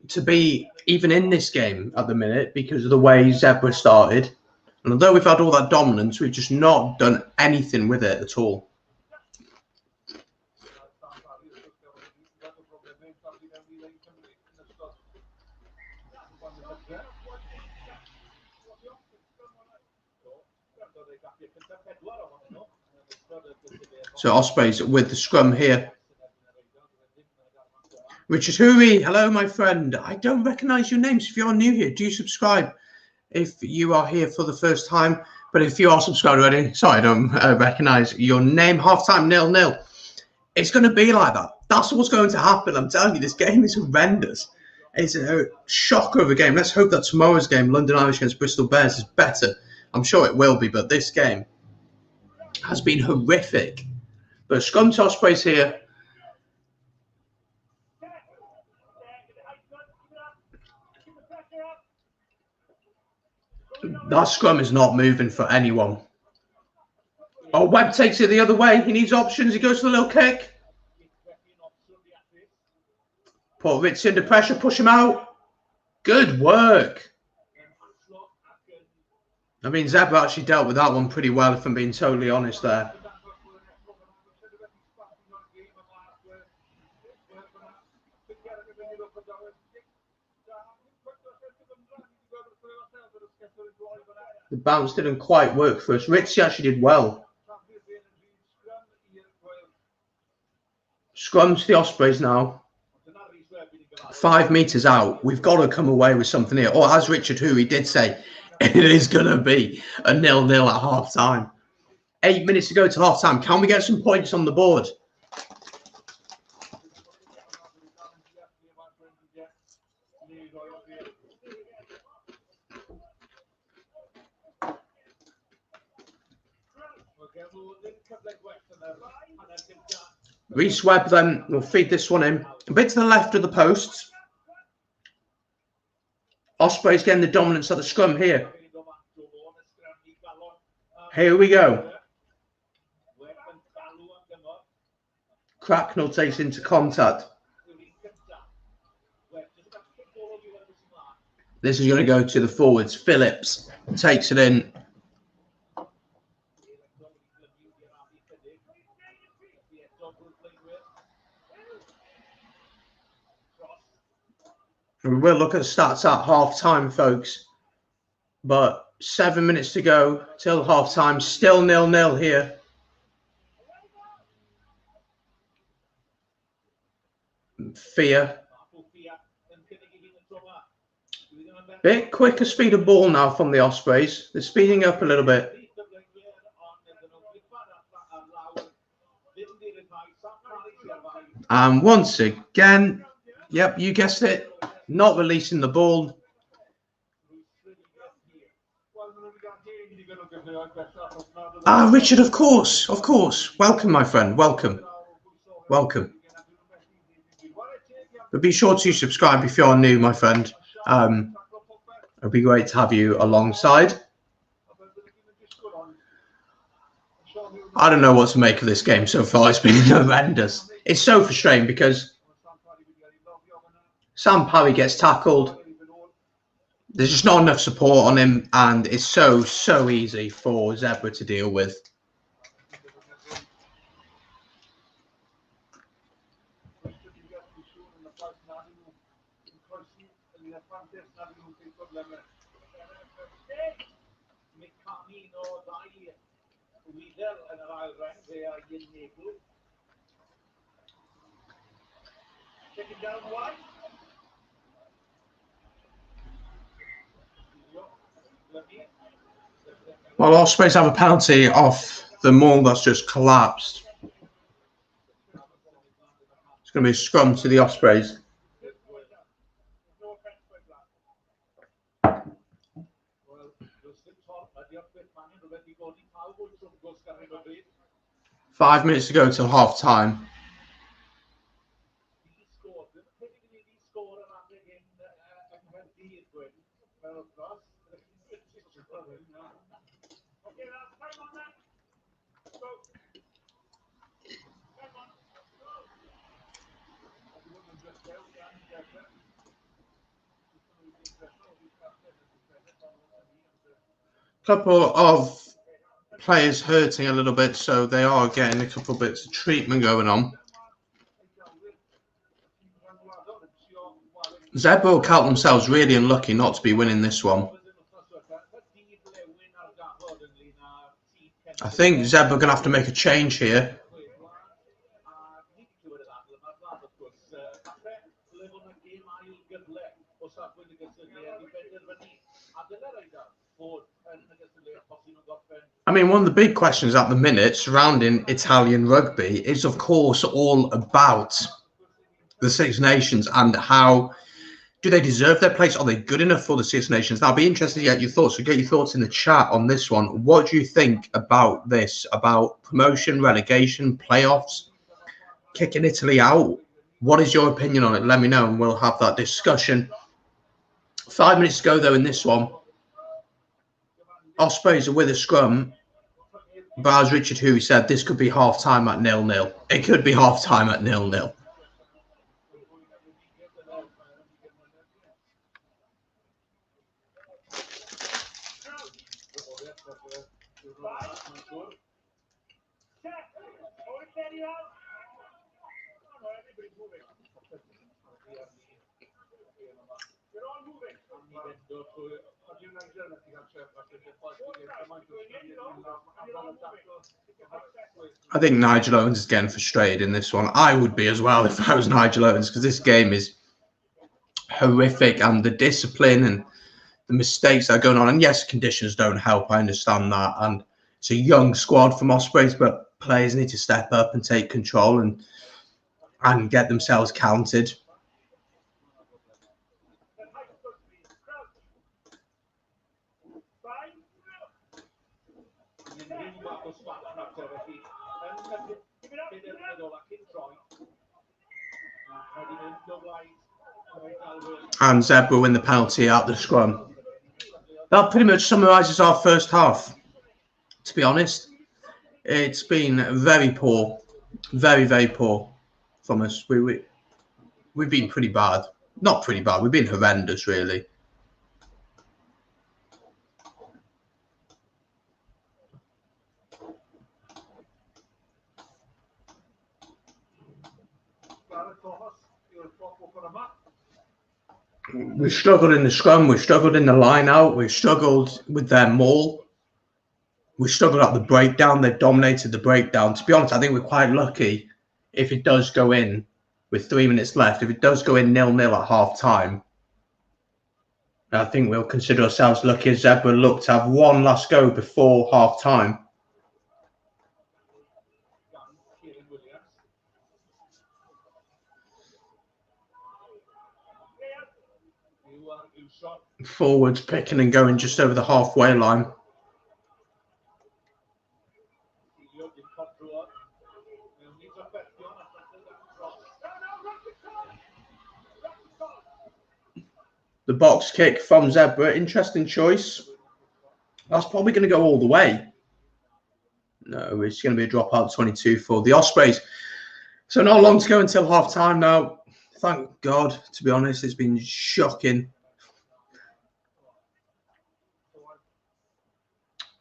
to be even in this game at the minute because of the way Zebre started. And although we've had all that dominance, we've just not done anything with it at all. So Ospreys with the scrum here. Richard Hooey, hello, my friend. I don't recognise your names. If you're new here, do subscribe if you are here for the first time. But if you are subscribed already, sorry, I don't recognise your name. Half-time 0-0. It's going to be like that. That's what's going to happen. I'm telling you, this game is horrendous. It's a shocker of a game. Let's hope that tomorrow's game, London Irish against Bristol Bears, is better. I'm sure it will be, but this game has been horrific. But scrum to Ospreys here. That scrum is not moving for anyone. Oh, Webb takes it the other way. He needs options. He goes for the little kick. Put Ritz under pressure. Push him out. Good work. I mean, Zebre actually dealt with that one pretty well, if I'm being totally honest there. The bounce didn't quite work for us. Ritzy actually did well. Scrum to the Ospreys now. 5 metres out. We've got to come away with something here. Or as Richard Hoori did say, it is going to be a 0-0 at half-time. 8 minutes to go to half-time. Can we get some points on the board? Reece Webb then will feed this one in. A bit to the left of the posts. Ospreys getting the dominance of the scrum here. Here we go. Cracknell takes into contact. This is going to go to the forwards. Phillips takes it in. We will look at stats at half-time, folks. But 7 minutes to go till half-time. Still 0-0 here. Fear. Bit quicker speed of ball now from the Ospreys. They're speeding up a little bit. And once again, yep, you guessed it. Not releasing the ball. Ah, Richard, of course, of course. Welcome, my friend. Welcome. Welcome. But be sure to subscribe if you're new, my friend. It'd be great to have you alongside. I don't know what to make of this game so far. It's been horrendous. It's so frustrating because Sam Parry gets tackled. There's just not enough support on him, and it's so easy for Zebre to deal with. Well, Ospreys have a penalty off the maul that's just collapsed. It's going to be a scrum to the Ospreys. Five minutes to go till half time. Couple of players hurting a little bit, so they are getting a couple bits of treatment going on. Zebre will count themselves really unlucky not to be winning this one. I think Zebre are going to have to make a change here. I mean, one of the big questions at the minute surrounding Italian rugby is, of course, all about the Six Nations and how do they deserve their place? Are they good enough for the Six Nations? Now, I'll be interested to get your thoughts. So get your thoughts in the chat on this one. What do you think about this? About promotion, relegation, playoffs, kicking Italy out? What is your opinion on it? Let me know and we'll have that discussion. 5 minutes to go, though, in this one. Ospreys are with a scrum, but as Richard Hu said, this could be half-time at 0-0. It could be half-time at 0-0. I think Nigel Owens is getting frustrated in this one. I would be as well if I was Nigel Owens, because this game is horrific, and the discipline and the mistakes that are going on. And yes, conditions don't help. I understand that. And it's a young squad from Ospreys, but players need to step up and take control and get themselves counted. And Zebre win the penalty out the scrum. That pretty much summarises our first half. To be honest, it's been very poor, very, very poor from us. We've been pretty bad. Not pretty bad. We've been horrendous, really. We struggled in the scrum. We struggled in the line out. We struggled with their maul. We struggled at the breakdown. They dominated the breakdown. To be honest, I think we're quite lucky if it does go in with 3 minutes left. If it does go in 0-0 at half time, I think we'll consider ourselves lucky as Zebre look to have one last go before half time. Forwards picking and going just over the halfway line. The box kick from Zebre, interesting choice. That's probably going to go all the way. No, it's going to be a dropout 22 for the Ospreys. So not long to go until half time now. Thank God, to be honest, it's been shocking.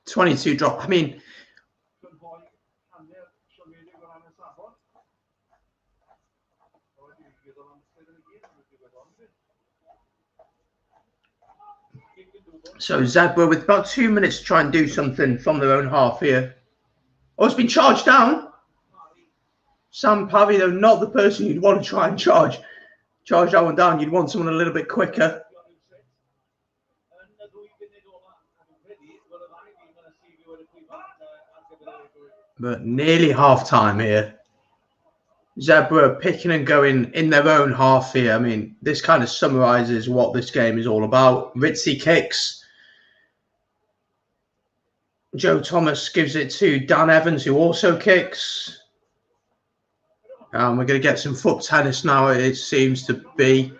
22 drop. I mean, so Zebre with about 2 minutes to try and do something from their own half here. Oh, it's been charged down. Sam Parry, though, not the person you'd want to try and charge that one down. You'd want someone a little bit quicker. But nearly half time here. Zebre picking and going in their own half here. I mean, this kind of summarises what this game is all about. Ritzy kicks. Joe Thomas gives it to Dan Evans, who also kicks. And we're going to get some foot tennis now, it seems to be.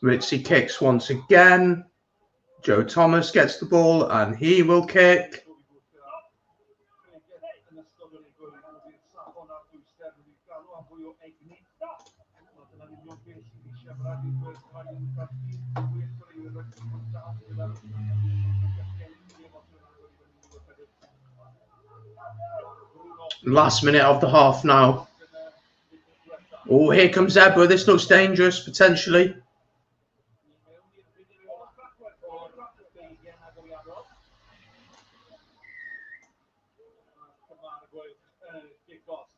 Ritzy kicks once again. Joe Thomas gets the ball and he will kick. Last minute of the half now. Oh, here comes Zebre. This looks dangerous, potentially.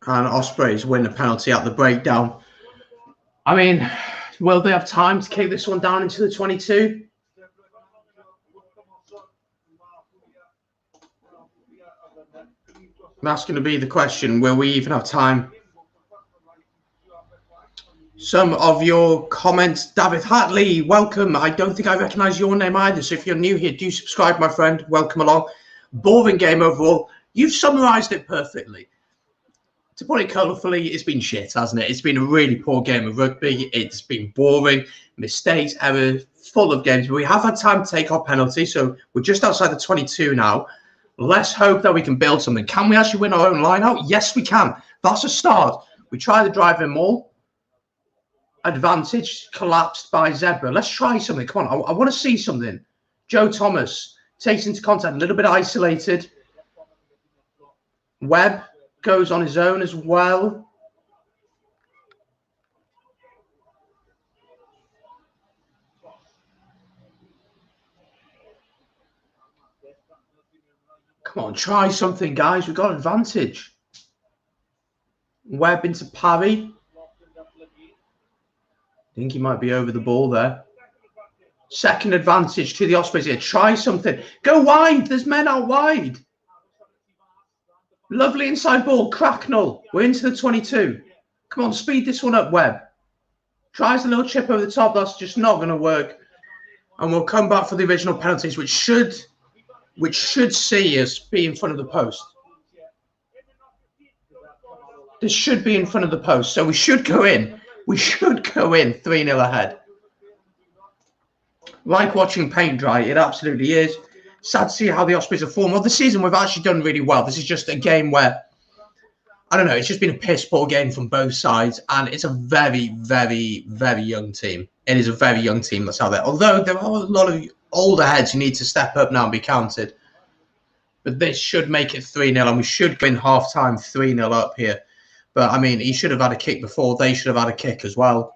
And Ospreys win the penalty at the breakdown. I mean, will they have time to kick this one down into the 22? That's going to be the question. Will we even have time? Some of your comments. David Hatley, welcome. I don't think I recognise your name either. So if you're new here, do subscribe, my friend. Welcome along. Boring game overall. You've summarised it perfectly. To put it colourfully, it's been shit, hasn't it? It's been a really poor game of rugby. It's been boring, mistakes, errors, full of games. But we have had time to take our penalty, so we're just outside the 22 now. Let's hope that we can build something. Can we actually win our own line out? Yes, we can. That's a start. We try the driving maul. Advantage collapsed by Zebre. Let's try something. Come on, I want to see something. Joe Thomas takes into contact, a little bit isolated. Webb goes on his own as well. Come on, try something, guys. We've got advantage. Webb into parry. I think he might be over the ball there. Second advantage to the Ospreys here. Try something. Go wide. There's men out wide. Lovely inside ball. Cracknell. We're into the 22. Come on, speed this one up, Webb. Tries a little chip over the top. That's just not going to work. And we'll come back for the original penalties, which should see us be in front of the post. This should be in front of the post. So we should go in. We should go in 3-0 ahead. Like watching paint dry, it absolutely is. Sad to see how the Ospreys have formed. Well, this season we've actually done really well. This is just a game where, I don't know, it's just been a piss poor game from both sides. And it's a very, very, very young team. It is a very young team that's out there. Although there are a lot of older heads who need to step up now and be counted. But this should make it 3-0. And we should go in half-time 3-0 up here. But, I mean, he should have had a kick before. They should have had a kick as well.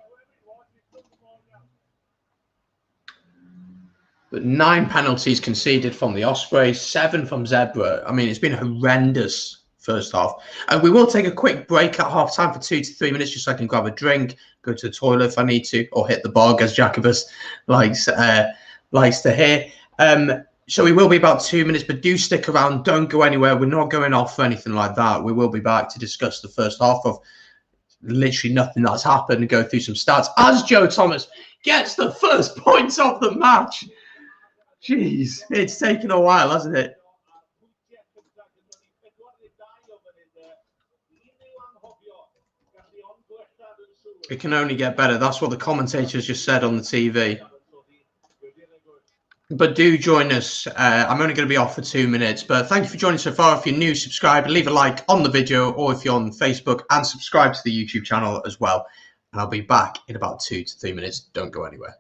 But 9 penalties conceded from the Ospreys, 7 from Zebre. I mean, it's been horrendous first half. And we will take a quick break at half-time for 2 to 3 minutes just so I can grab a drink, go to the toilet if I need to, or hit the bog, as Jacobus likes to hear. So we will be about 2 minutes, but do stick around. Don't go anywhere. We're not going off or anything like that. We will be back to discuss the first half of literally nothing that's happened and go through some stats as Joe Thomas gets the first points of the match. Jeez, it's taken a while, hasn't it? It can only get better. That's what the commentators just said on the TV. But do join us. I'm only going to be off for 2 minutes. But thank you for joining so far. If you're new, subscribe, leave a like on the video, or if you're on Facebook, and subscribe to the YouTube channel as well. And I'll be back in about 2 to 3 minutes. Don't go anywhere.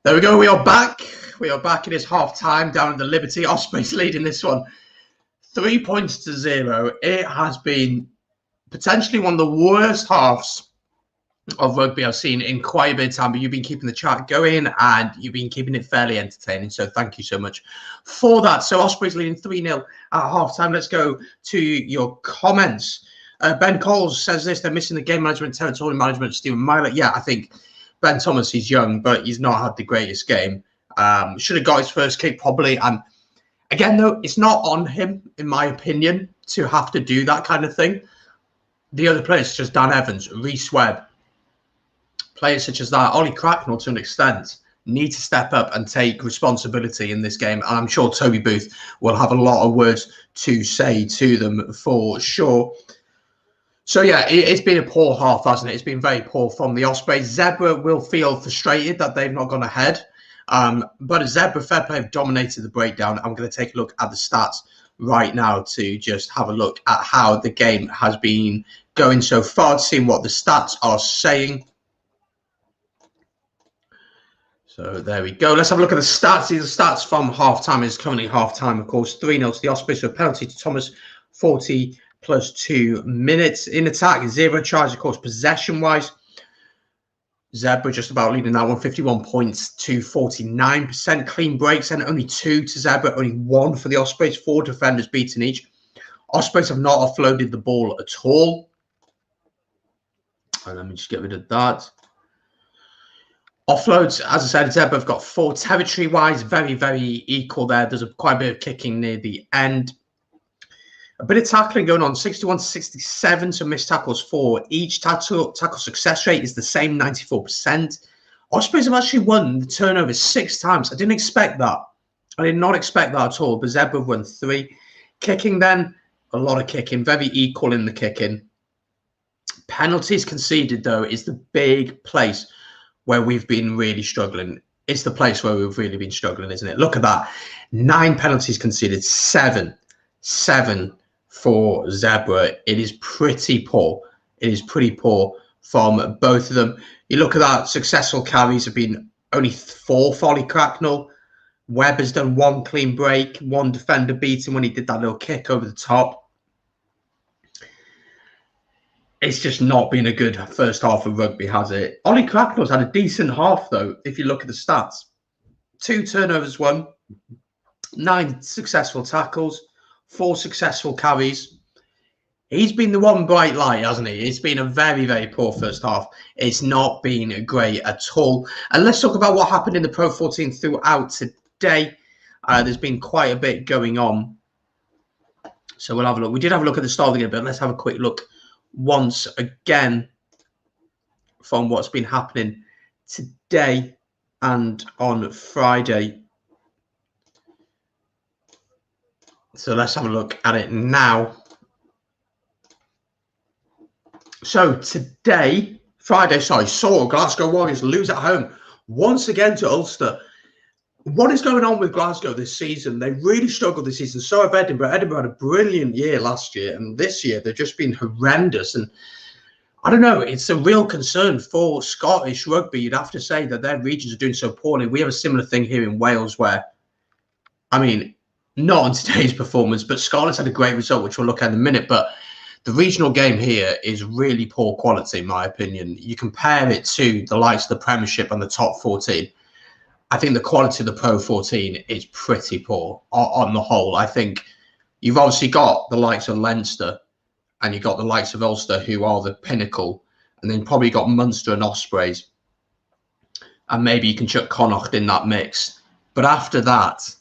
There we go. We are back. We are back. It is half time down at the Liberty. Ospreys leading this one 3 points to 0. It has been potentially one of the worst halves of rugby I've seen in quite a bit of time, but you've been keeping the chat going and you've been keeping it fairly entertaining. So thank you so much for that. So Ospreys leading 3-0 at half time. Let's go to your comments. Ben Coles says this: they're missing the game management, territorial management. Stephen Myler. Yeah, I think Ben Thomas, he's young, but he's not had the greatest game. Should have got his first kick probably. And again, though, it's not on him, in my opinion, to have to do that kind of thing. The other players, such as Dan Evans, Reece Webb, players such as that, Ollie Cracknell to an extent, need to step up and take responsibility in this game. And I'm sure Toby Booth will have a lot of words to say to them for sure. So, yeah, it's been a poor half, hasn't it? It's been very poor from the Ospreys. Zebre will feel frustrated that they've not gone ahead. But Zebre, fair play, have dominated the breakdown. I'm going to take a look at the stats right now to just have a look at how the game has been going so far, seeing what the stats are saying. So there we go. Let's have a look at the stats. These are stats from half-time. It's currently half-time, of course. 3-0 to the Ospreys. So penalty to Thomas, 40 plus 2 minutes. In attack, 0 charge, of course, possession-wise. Zebre just about leading that one, 51 points to 49%. Clean breaks, and only 2 to Zebre, only 1 for the Ospreys. 4 defenders beaten each. Ospreys have not offloaded the ball at all. And let me just get rid of that. Offloads, as I said, Zebre have got 4. Territory-wise, very, very equal there. There's quite a bit of kicking near the end. A bit of tackling going on, 61 to 67, so missed tackles 4. Each tackle success rate is the same, 94%. Ospreys have actually won the turnovers 6 times. I didn't expect that. I did not expect that at all, but Zebre have won 3. Kicking then, a lot of kicking, very equal in the kicking. Penalties conceded, though, is the big place where we've been really struggling. It's the place where we've really been struggling, isn't it? Look at that. 9 penalties conceded, 7 for Zebre. It is pretty poor. It is pretty poor from both of them. You look at that, successful carries have been only 4 for Ollie Cracknell. Webb has done 1 clean break, 1 defender beaten when he did that little kick over the top. It's just not been a good first half of rugby, has it? Ollie Cracknell's had a decent half, though, if you look at the stats. 2 turnovers won, 9 successful tackles, 4 successful carries. He's been the one bright light, hasn't he? It's been a very, very poor first half. It's not been great at all. And let's talk about what happened in the Pro 14 throughout today. There's been quite a bit going on. So we'll have a look. We did have a look at the start of the game, but let's have a quick look once again from what's been happening today and on Friday. So let's have a look at it now. So today, Friday, saw Glasgow Warriors lose at home once again to Ulster. What is going on with Glasgow this season? They really struggled this season. So have Edinburgh. Edinburgh had a brilliant year last year, and this year they've just been horrendous. And I don't know, it's a real concern for Scottish rugby. You'd have to say that their regions are doing so poorly. We have a similar thing here in Wales where, I mean, not on today's performance, but Scotland's had a great result, which we'll look at in a minute. But the regional game here is really poor quality, in my opinion. You compare it to the likes of the Premiership and the top 14. I think the quality of the Pro 14 is pretty poor on the whole. I think you've obviously got the likes of Leinster and you've got the likes of Ulster, who are the pinnacle, and then probably got Munster and Ospreys. And maybe you can chuck Connacht in that mix. But after that,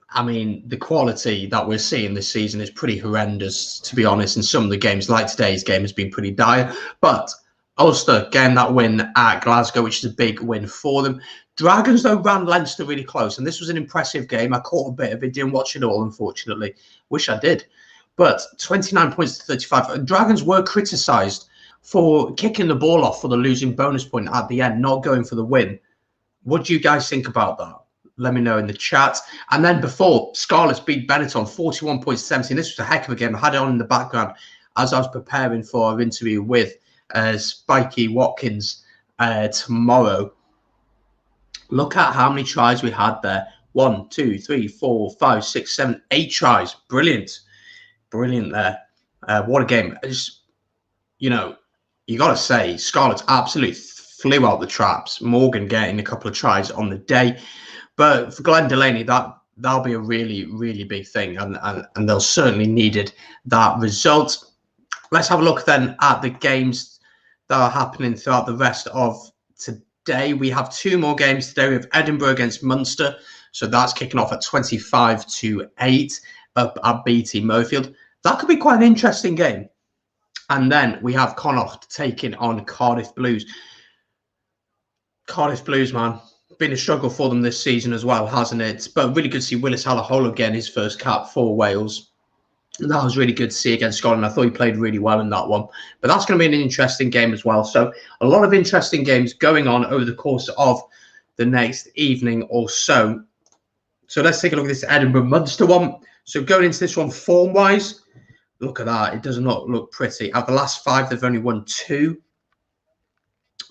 I mean, the quality that we're seeing this season is pretty horrendous, to be honest. In some of the games, like today's game, has been pretty dire. But Ulster getting that win at Glasgow, which is a big win for them. Dragons, though, ran Leinster really close. And this was an impressive game. I caught a bit of it. Didn't watch it all, unfortunately. Wish I did. But 29 points to 35. Dragons were criticised for kicking the ball off for the losing bonus point at the end, not going for the win. What do you guys think about that? Let me know in the chat. And then before, Scarlets beat Benetton 41 points to 17. This was a heck of a game. I had it on in the background as I was preparing for our interview with Spiky Watkins tomorrow. Look at how many tries we had there. 1, 2, 3, 4, 5, 6, 7, 8 tries. Brilliant. Brilliant there. What a game. Just, you know, you got to say, Scarlets absolutely flew out the traps. Morgan getting a couple of tries on the day. But for Glenn Delaney, that'll be a really, really big thing. And they'll certainly needed that result. Let's have a look then at the games that are happening throughout the rest of today. We have 2 more games today. We have Edinburgh against Munster. So that's kicking off at 25-8 up at BT Moorfield. That could be quite an interesting game. And then we have Connacht taking on Cardiff Blues. Cardiff Blues, man. Been a struggle for them this season as well, hasn't it? But really good to see Willis Halaholo again, his first cap for Wales. That was really good to see against Scotland. I thought he played really well in that one. But that's going to be an interesting game as well. So a lot of interesting games going on over the course of the next evening or so. So let's take a look at this Edinburgh-Munster one. So going into this one form-wise, look at that. It does not look pretty. Out of the last 5, they've only won 2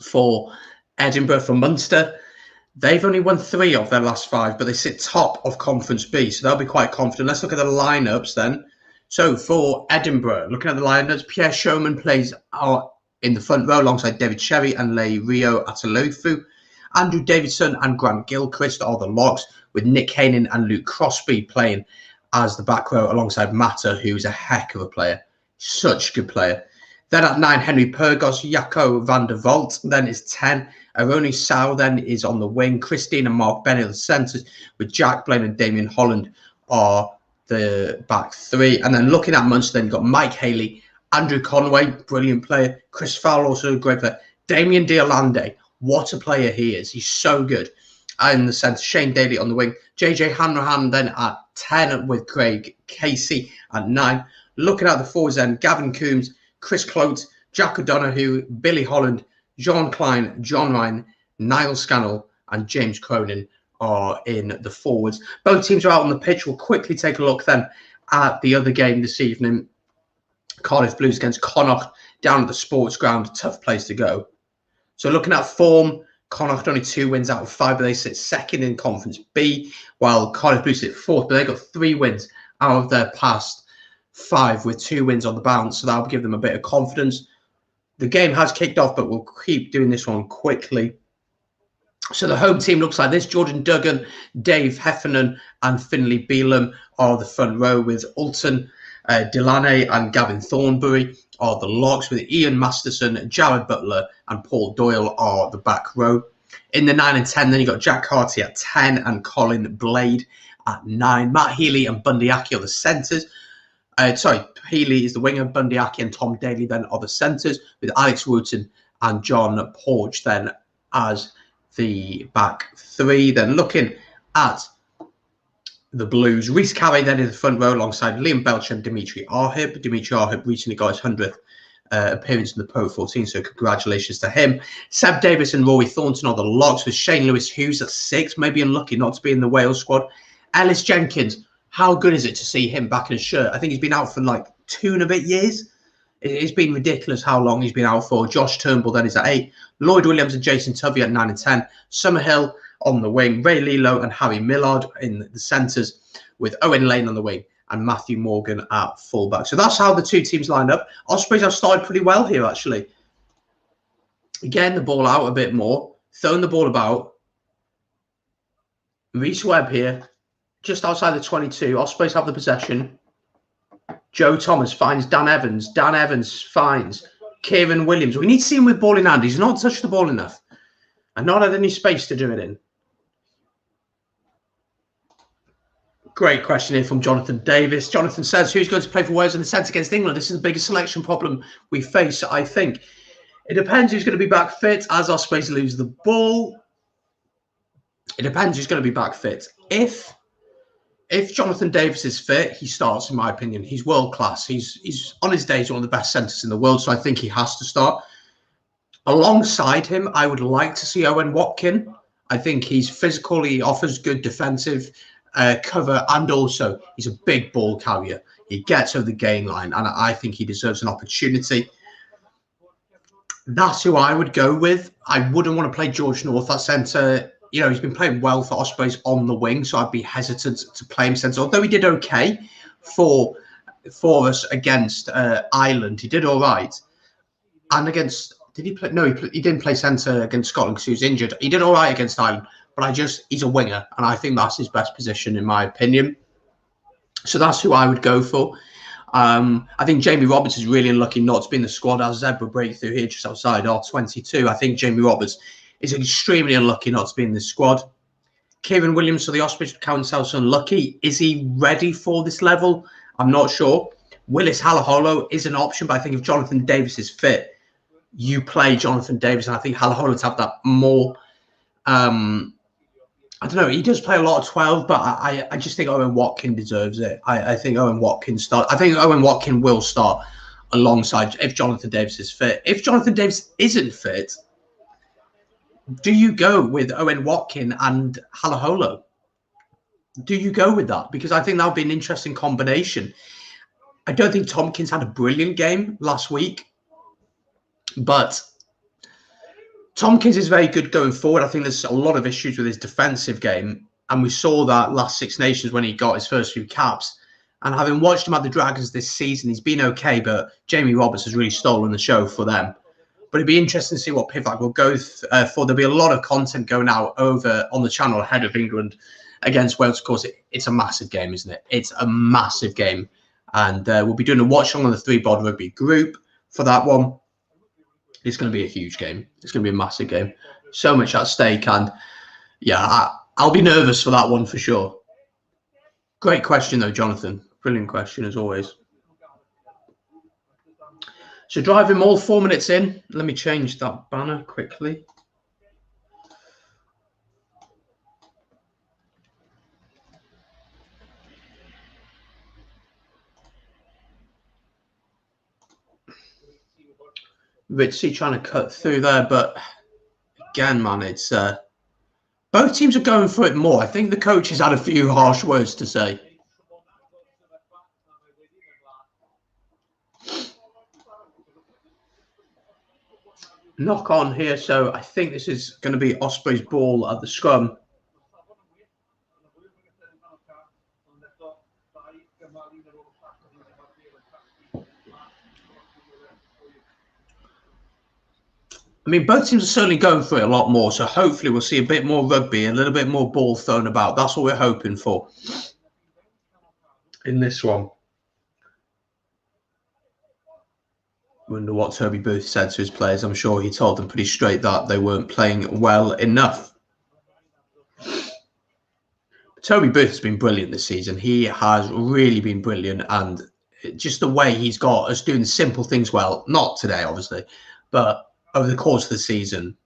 for Edinburgh. For Munster, they've only won 3 of their last 5, but they sit top of Conference B. So they'll be quite confident. Let's look at the lineups then. So for Edinburgh, looking at the lineups, Pierre Showman plays in the front row alongside David Sherry and Lei Rio Atalofu. Andrew Davidson and Grant Gilchrist are the locks, with Nick Hainan and Luke Crosby playing as the back row alongside Mata, who's a heck of a player. Such a good player. Then at 9, Henry Purgos, Jaco van der Vault. Then it's 10. Aroni Sau then is on the wing. Christine and Mark Bennett at the centres, with Jack Blaine and Damien Holland are the back 3. And then looking at Munster, then you've got Mike Haley, Andrew Conway, brilliant player. Chris Fowler, also a great player. Damien Diolande, what a player he is. He's so good. In the centre, Shane Daly on the wing. JJ Hanrahan then at 10 with Craig Casey at 9. Looking at the forwards then, Gavin Coombs, Chris Clote, Jack O'Donoghue, Billy Holland, John Klein, John Ryan, Niall Scannell and James Cronin are in the forwards. Both teams are out on the pitch. We'll quickly take a look then at the other game this evening. Cardiff Blues against Connacht down at the Sports Ground. Tough place to go. So looking at form, Connacht only 2 wins out of 5, but they sit second in Conference B, while Cardiff Blues sit 4th, but they've got 3 wins out of their past 5 with 2 wins on the bounce, so that'll give them a bit of confidence. The game has kicked off, but we'll keep doing this one quickly. So the home team looks like this. Jordan Duggan, Dave Heffernan and Finlay Beelum are the front row, with Ulton, Delaney and Gavin Thornbury are the locks, with Ian Masterson, Jared Butler and Paul Doyle are the back row. In the 9 and 10, then you've got Jack Harty at 10 and Colin Blade at 9. Matt Healy and Bundy Aki are the centres. Healy is the winger, Bundy Aki and Tom Daly then are the centres, with Alex Wooten and John Porch then as the back 3. Then looking at the Blues, Rhys Carey then in the front row alongside Liam Belcher and Dimitri Arhib. Dimitri Arhib recently got his 100th appearance in the Pro 14, so congratulations to him. Seb Davis and Rory Thornton are the locks, with Shane Lewis Hughes at 6, maybe unlucky not to be in the Wales squad. Ellis Jenkins, how good is it to see him back in his shirt? I think he's been out for like 2 and a bit years. It's been ridiculous how long he's been out for. Josh Turnbull then is at 8. Lloyd Williams and Jason Tubby at 9 and 10. Summerhill on the wing. Ray Lilo and Harry Millard in the centres, with Owen Lane on the wing and Matthew Morgan at fullback. So that's how the 2 teams lined up. Ospreys have started pretty well here, actually. Getting the ball out a bit more. Throwing the ball about. Reece Webb here, just outside the 22. Ospreys have the possession. Joe Thomas finds Dan Evans. Dan Evans finds Kieran Williams. We need to see him with ball in hand. He's not touched the ball enough and not had any space to do it in. Great question here from Jonathan Davis. Jonathan says, who's going to play for Wales in the centre against England? This is the biggest selection problem we face, I think. It depends who's going to be back fit as Ospreys lose the ball. It depends who's going to be back fit. If Jonathan Davis is fit, he starts, in my opinion. He's world class. He's on his day, he's one of the best centres in the world, so I think he has to start. Alongside him, I would like to see Owen Watkin. I think he's physical. He offers good defensive cover, and also he's a big ball carrier. He gets over the gain line, and I think he deserves an opportunity. That's who I would go with. I wouldn't want to play George North at centre. you know, he's been playing well for Ospreys on the wing, so I'd be hesitant to play him centre. Although he did okay for us against Ireland, he did all right. And against, did he play? No, he didn't play centre against Scotland because he was injured. He did all right against Ireland, but he's a winger, and I think that's his best position in my opinion. So that's who I would go for. I think Jamie Roberts is really unlucky not to be in the squad. Our Zebre breakthrough here just outside R22. I think Jamie Roberts is extremely unlucky not to be in this squad. Kieran Williams for the Ospreys counts out unlucky. Is he ready for this level? I'm not sure. Willis Halaholo is an option, but I think if Jonathan Davies is fit, you play Jonathan Davies, and I think Halaholo to have that more. I don't know. He does play a lot of 12, but I just think Owen Watkin deserves it. I think Owen Watkin start. I think Owen Watkin will start alongside if Jonathan Davies is fit. If Jonathan Davies isn't fit, do you go with Owen Watkin and Halaholo? Do you go with that? Because I think that would be an interesting combination. I don't think Tompkins had a brilliant game last week, but Tompkins is very good going forward. I think there's a lot of issues with his defensive game, and we saw that last Six Nations when he got his first few caps. And having watched him at the Dragons this season, he's been okay, but Jamie Roberts has really stolen the show for them. But it'd be interesting to see what Pivac will go for. There'll be a lot of content going out over on the channel ahead of England against Wales. Of course, it's a massive game, isn't it? It's a massive game. And we'll be doing a watch-along on the 3-bod rugby group for that one. It's going to be a huge game. It's going to be a massive game. So much at stake. And yeah, I'll be nervous for that one for sure. Great question, though, Jonathan. Brilliant question, as always. So driving all 4 minutes in. Let me change that banner quickly. Ritzy trying to cut through there, but again, man, it's both teams are going for it more. I think the coach has had a few harsh words to say. Knock on here, so I think this is going to be Ospreys ball at the scrum. I mean, both teams are certainly going for it a lot more, so hopefully we'll see a bit more rugby, a little bit more ball thrown about. That's what we're hoping for in this one. Wonder what Toby Booth said to his players. I'm sure he told them pretty straight that they weren't playing well enough. Toby Booth has been brilliant this season. He has really been brilliant, and just the way he's got us doing simple things well, not today, obviously, but over the course of the season,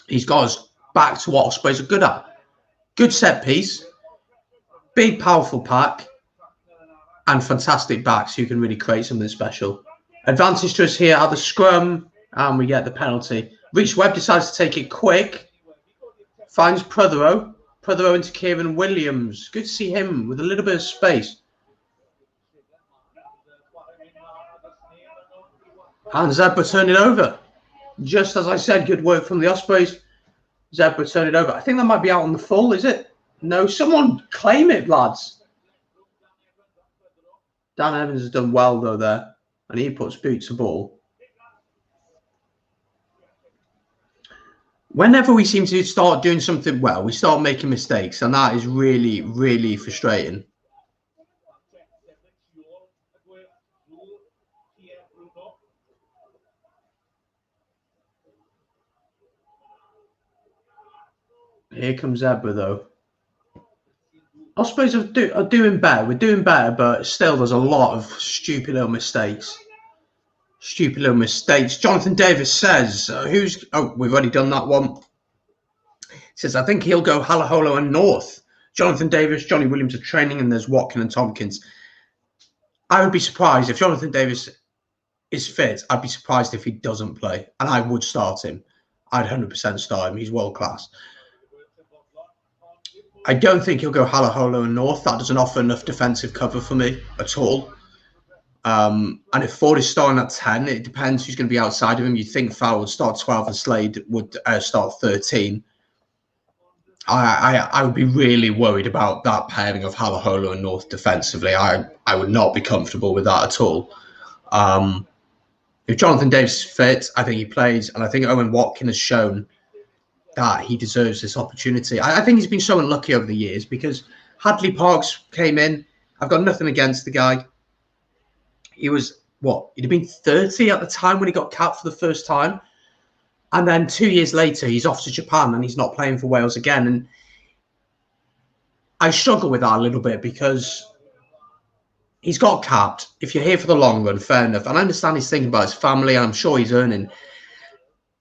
he's got us back to what Ospreys are good at. Good set piece, big, powerful pack, and fantastic backs who can really create something special. Advantage to us here at the scrum, and we get the penalty. Reece Webb decides to take it quick. Finds Prothero. Prothero into Kieran Williams. Good to see him with a little bit of space. And Zebre turn it over. Just as I said, good work from the Ospreys. Zebre turn it over. I think that might be out on the full, is it? No, someone claim it, lads. Dan Evans has done well, though, there. And he puts boots to ball. Whenever we seem to start doing something well, we start making mistakes. And that is really, really frustrating. Here comes Zebre, though. Ospreys are doing better. We're doing better, but still there's a lot of stupid little mistakes. Stupid little mistakes. Jonathan Davis says, we've already done that one. He says, I think he'll go Halaholo and North. Jonathan Davis, Johnny Williams are training, and there's Watkin and Tompkins. I would be surprised if Jonathan Davis is fit. I'd be surprised if he doesn't play, and I would start him. I'd 100% start him. He's world class. I don't think he'll go Halaholo and North. That doesn't offer enough defensive cover for me at all. And if Ford is starting at 10, it depends who's going to be outside of him. You'd think Fowler would start 12 and Slade would start 13. I would be really worried about that pairing of Halaholo and North defensively. I would not be comfortable with that at all. If Jonathan Davis is fit, I think he plays, and I think Owen Watkin has shown that he deserves this opportunity. I think he's been so unlucky over the years because Hadley Parks came in. I've got nothing against the guy. He was, what, he'd have been 30 at the time when he got capped for the first time. And then 2 years later, he's off to Japan and he's not playing for Wales again. And I struggle with that a little bit because he's got capped. If you're here for the long run, fair enough. And I understand he's thinking about his family, and I'm sure he's earning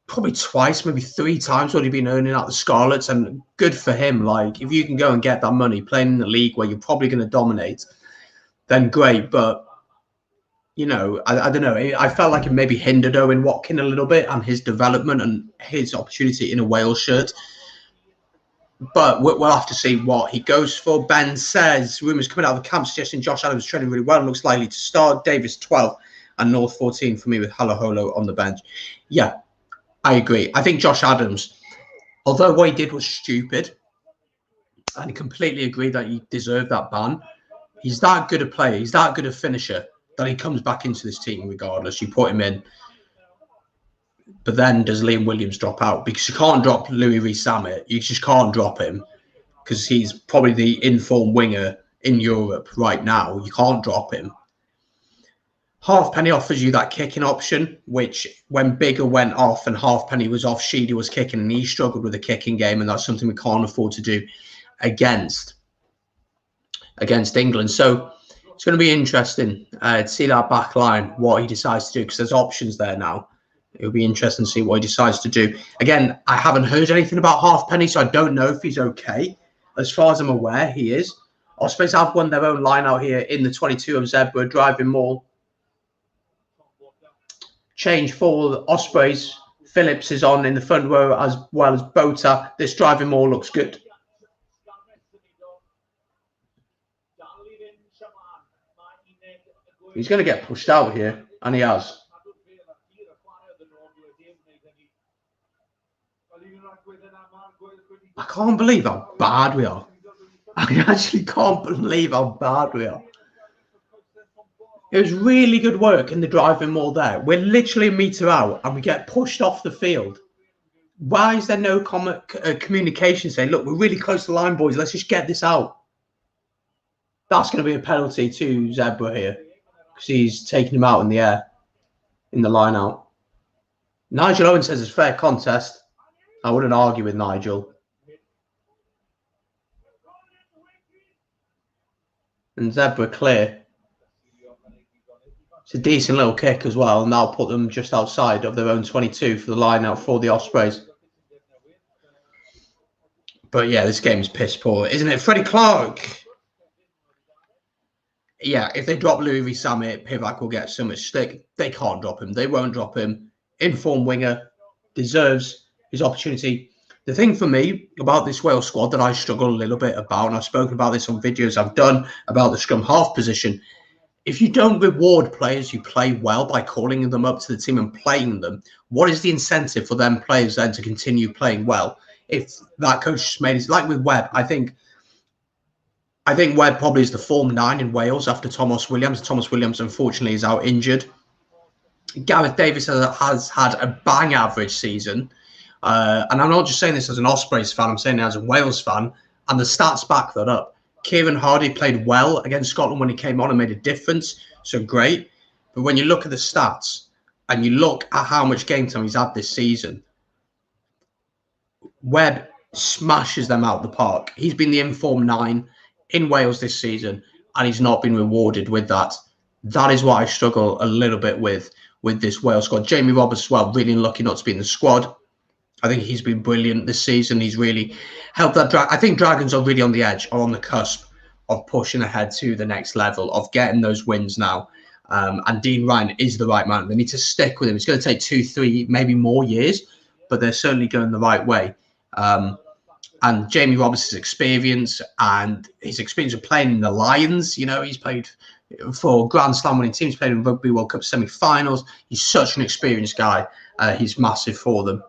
probably twice, maybe 3 times what he'd been earning at the Scarlets. And good for him. Like, if you can go and get that money playing in the league where you're probably going to dominate, then great. But you know, I don't know. I felt like it maybe hindered Owen Watkin a little bit and his development and his opportunity in a Wales shirt. But we'll have to see what he goes for. Ben says, rumours coming out of the camp suggesting Josh Adams training really well and looks likely to start. Davis 12 and North 14 for me with Halaholo on the bench. Yeah, I agree. I think Josh Adams, although what he did was stupid, and I completely agree that he deserved that ban, he's that good a player, he's that good a finisher, that he comes back into this team regardless. You put him in. But then does Liam Williams drop out? Because you can't drop Louis Rees-Zammit. You just can't drop him because he's probably the informed winger in Europe right now. You can't drop him. Halfpenny offers you that kicking option, which when Bigger went off and Halfpenny was off, Sheedy was kicking and he struggled with the kicking game, and that's something we can't afford to do against England. So it's going to be interesting to see that back line, what he decides to do, because there's options there now. It'll be interesting to see what he decides to do. Again, I haven't heard anything about Halfpenny, so I don't know if he's okay. As far as I'm aware, he is. Ospreys have won their own line out here in the 22 of Zebre, driving more. Change for the Ospreys. Phillips is on in the front row as well as Bota. This driving more looks good. He's going to get pushed out here, and he has. I can't believe how bad we are. I actually can't believe how bad we are. It was really good work in the driving more there. We're literally a metre out, and we get pushed off the field. Why is there no communication saying, look, we're really close to the line, boys. Let's just get this out. That's going to be a penalty to Zebre here, because he's taking him out in the air, in the line out. Nigel Owen says it's fair contest. I wouldn't argue with Nigel. And Zebre clear. It's a decent little kick as well, and that'll put them just outside of their own 22 for the line out for the Ospreys. But yeah, this game is piss poor, isn't it? Freddie Clark. Yeah, if they drop Louis Rees-Zammit, Pivac will get so much stick. They can't drop him. They won't drop him. Informed winger, deserves his opportunity. The thing for me about this Wales squad that I struggle a little bit about, and I've spoken about this on videos I've done about the scrum half position, if you don't reward players who play well by calling them up to the team and playing them, what is the incentive for them players then to continue playing well? If that coach just made it, like with Webb, I think Webb probably is the form 9 in Wales after Thomas Williams. Thomas Williams, unfortunately, is out injured. Gareth Davis has had a bang average season. And I'm not just saying this as an Ospreys fan, I'm saying it as a Wales fan. And the stats back that up. Kieran Hardy played well against Scotland when he came on and made a difference. So great. But when you look at the stats and you look at how much game time he's had this season, Webb smashes them out the park. He's been the informed 9 in Wales this season, and he's not been rewarded with that. That is what I struggle a little bit with this Wales squad. Jamie Roberts as well, really lucky not to be in the squad. I think he's been brilliant this season. He's really helped that. I think Dragons are really on the edge, or on the cusp of pushing ahead to the next level, of getting those wins now. And Dean Ryan is the right man. They need to stick with him. It's going to take 2, 3, maybe more years, but they're certainly going the right way. And Jamie Roberts' experience and his experience of playing in the Lions, you know, he's played for Grand Slam winning teams, played in Rugby World Cup semi-finals. He's such an experienced guy. He's massive for them.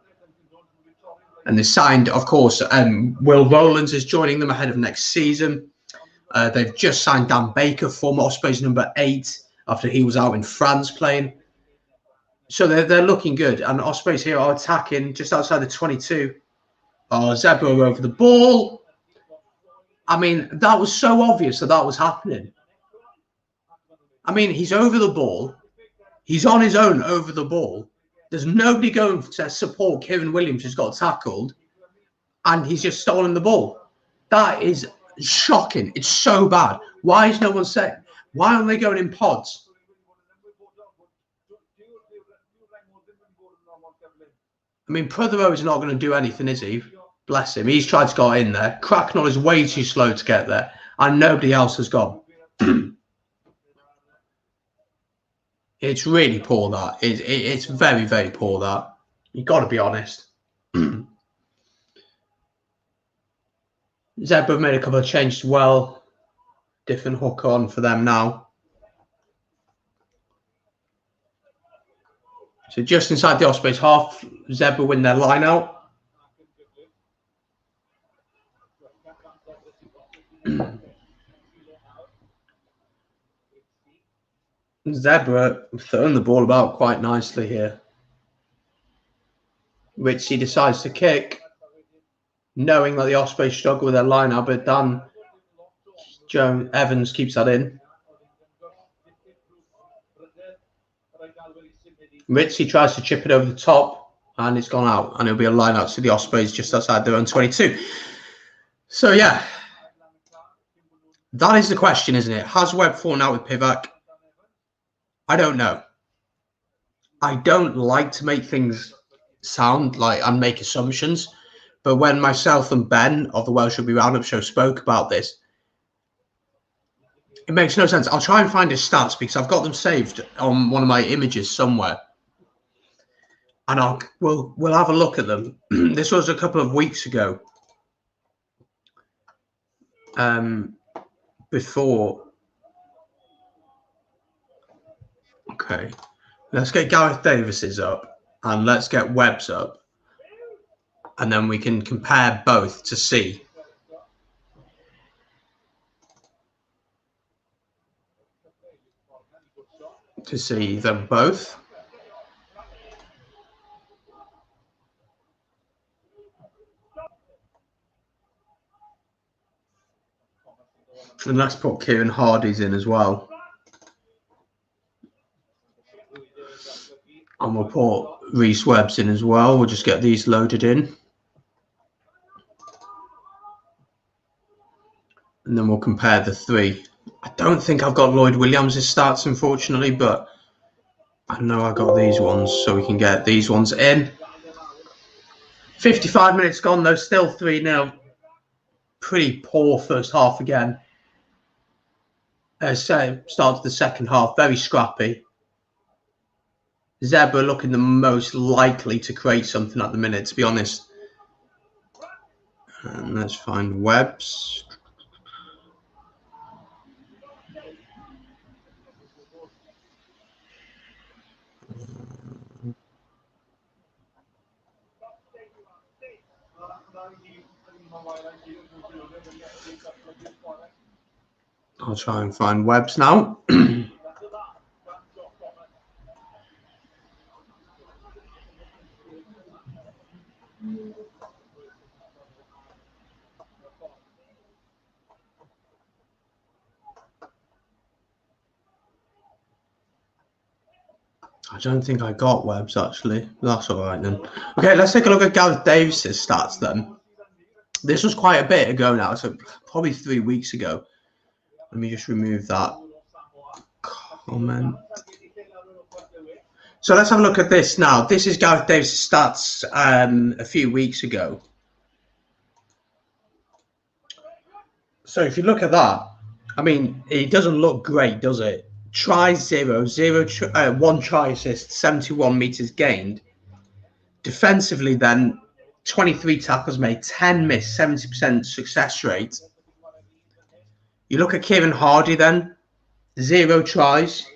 And they signed, of course, Will Rowlands is joining them ahead of next season. They've just signed Dan Baker, former Ospreys number 8, after he was out in France playing. So they're looking good. And Ospreys here are attacking just outside the 22. Oh, Zebre over the ball. I mean, that was so obvious that was happening. I mean, he's over the ball. He's on his own over the ball. There's nobody going to support Kieran Williams, who's got tackled. And he's just stolen the ball. That is shocking. It's so bad. Why is no one saying? Why aren't they going in pods? I mean, Prothero is not going to do anything, is he? Bless him. He's tried to get in there. Cracknell is way too slow to get there. And nobody else has gone. It's really poor, that. It's very, very poor, that. You've got to be honest. Zebre made a couple of changes well. Different hook on for them now. So just inside the Ospreys half, Zebre win their line out. Zebre throwing the ball about quite nicely here, which he decides to kick, knowing that the Ospreys struggle with their line out, but Dan Evans keeps that in. Ritzy tries to chip it over the top, and it's gone out, and it'll be a line out to the Ospreys just outside their own 22. So yeah, that is the question, isn't it? Has Webb fallen out with Pivac? I don't know. I don't like to make things sound like and make assumptions, but when myself and Ben of the Welsh Rugby Roundup show spoke about this, it makes no sense. I'll try and find his stats because I've got them saved on one of my images somewhere, and we'll have a look at them. This was a couple of weeks ago. Before. Okay, let's get Gareth Davis's up and let's get Webb's up, and then we can compare both to see. Them both. And let's put Kieran Hardy's in as well. And we'll put Reece Webb's in as well. We'll just get these loaded in. And then we'll compare the three. I don't think I've got Lloyd Williams' stats, unfortunately, but I know I got these ones, so we can get these ones in. 55 minutes gone, though, still 3-0. Pretty poor first half again. Start to the second half, very scrappy. Zebre looking the most likely to create something at the minute, to be honest. And let's find Webb's. I'll try and find Webb's now. I don't think I got Webb's, actually. That's all right, then. Okay, let's take a look at Gareth Davis's stats, then. This was quite a bit ago now, so probably 3 weeks ago. Let me just remove that comment. So let's have a look at this now. This is Gareth Davis's stats a few weeks ago. So if you look at that, I mean, it doesn't look great, does it? Tries 0, 1 try assist, 71 meters gained. Defensively, then 23 tackles made, 10 missed, 70% success rate. You look at Kieran Hardy, then 0 tries.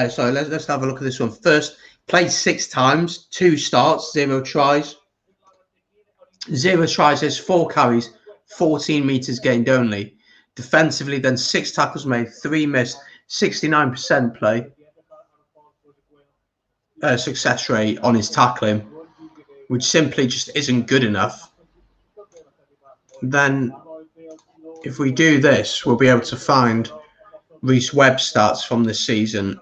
So let's have a look at this one first. Played 6 times, 2 starts, 0 tries. 0 tries this, 4 carries, 14 metres gained only. Defensively, then 6 tackles made, 3 missed, 69% play. Success rate on his tackling, which simply just isn't good enough. Then, if we do this, we'll be able to find Reece Webb stats from this season.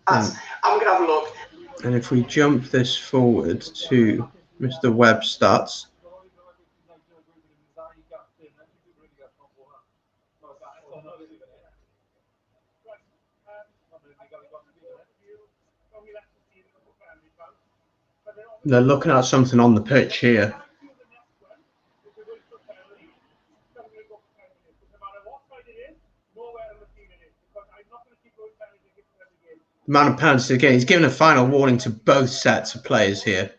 I'm going to have a look. And if we jump this forward to Mr. Webb stats. They're looking at something on the pitch here. The amount of penalties again. He's given a final warning to both sets of players here.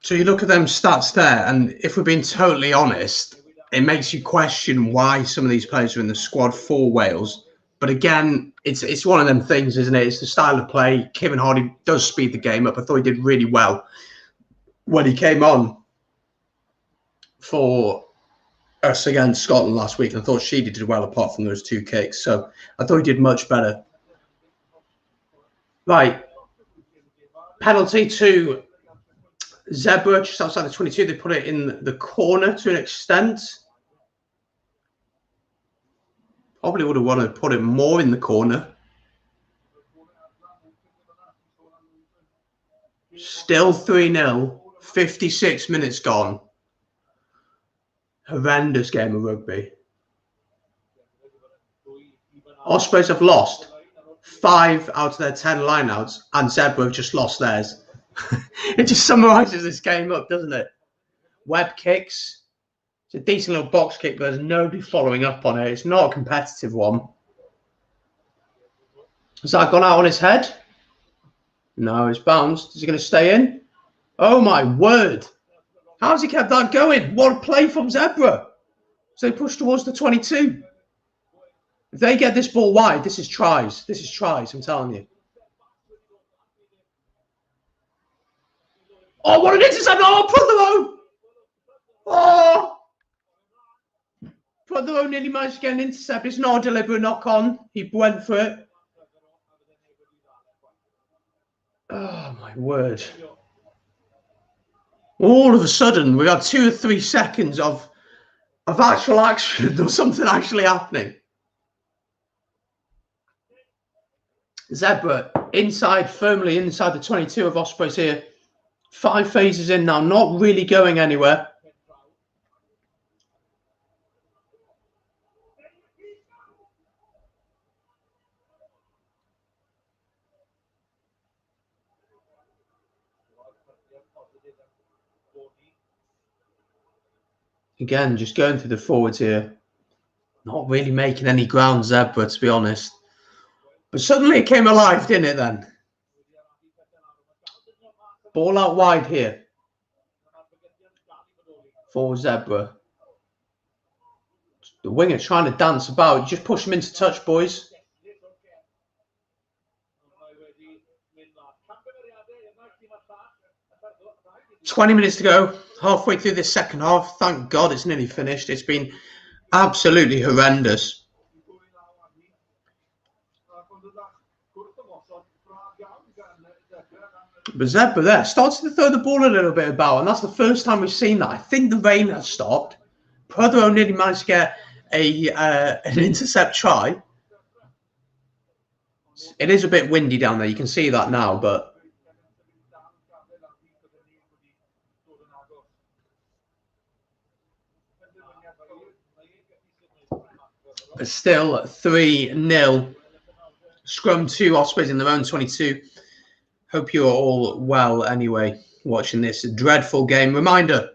So you look at them stats there, and if we're being totally honest, it makes you question why some of these players are in the squad for Wales. But again, it's one of them things, isn't it? It's the style of play. Kevin Hardy does speed the game up. I thought he did really well when he came on for us against Scotland last week. And I thought Sheedy did well apart from those 2 kicks. So I thought he did much better. Right. Penalty to Zebre, just outside the 22. They put it in the corner to an extent. Probably would have wanted to put it more in the corner. Still 3-0. 56 minutes gone. Horrendous game of rugby. Ospreys have lost 5 out of their 10 lineouts, and Zebre have just lost theirs. It just summarises this game up, doesn't it? Webb kicks. It's a decent little box kick, but there's nobody following up on it. It's not a competitive one. Has that gone out on his head? No, it's bounced. Is he going to stay in? Oh, my word. How's he kept that going? What a play from Zebre. So they push towards the 22. If they get this ball wide, this is tries. This is tries, I'm telling you. Oh, what an intercept! Oh, Prothero! Oh! Prothero nearly managed to get an intercept. It's not a deliberate knock-on. He went for it. Oh, my word. All of a sudden, we got 2 or 3 seconds of actual action or something actually happening. Zebre inside, firmly inside the 22 of Ospreys here. 5 phases in now, not really going anywhere. Again, just going through the forwards here. Not really making any ground, Zebre, to be honest. But suddenly it came alive, didn't it then? Ball out wide here for Zebre. The winger trying to dance about. Just push him into touch, boys. "20 minutes to go. Halfway through this second half. Thank God it's nearly finished. It's been absolutely horrendous. But Zebre there starts to throw the ball a little bit about, and that's the first time we've seen that. I think the rain has stopped. Prothero nearly managed to get an intercept try. It is a bit windy down there. You can see that now, but still 3-0. Scrum 2, Ospreys in their own 22. Hope you're all well anyway, watching this dreadful game. Reminder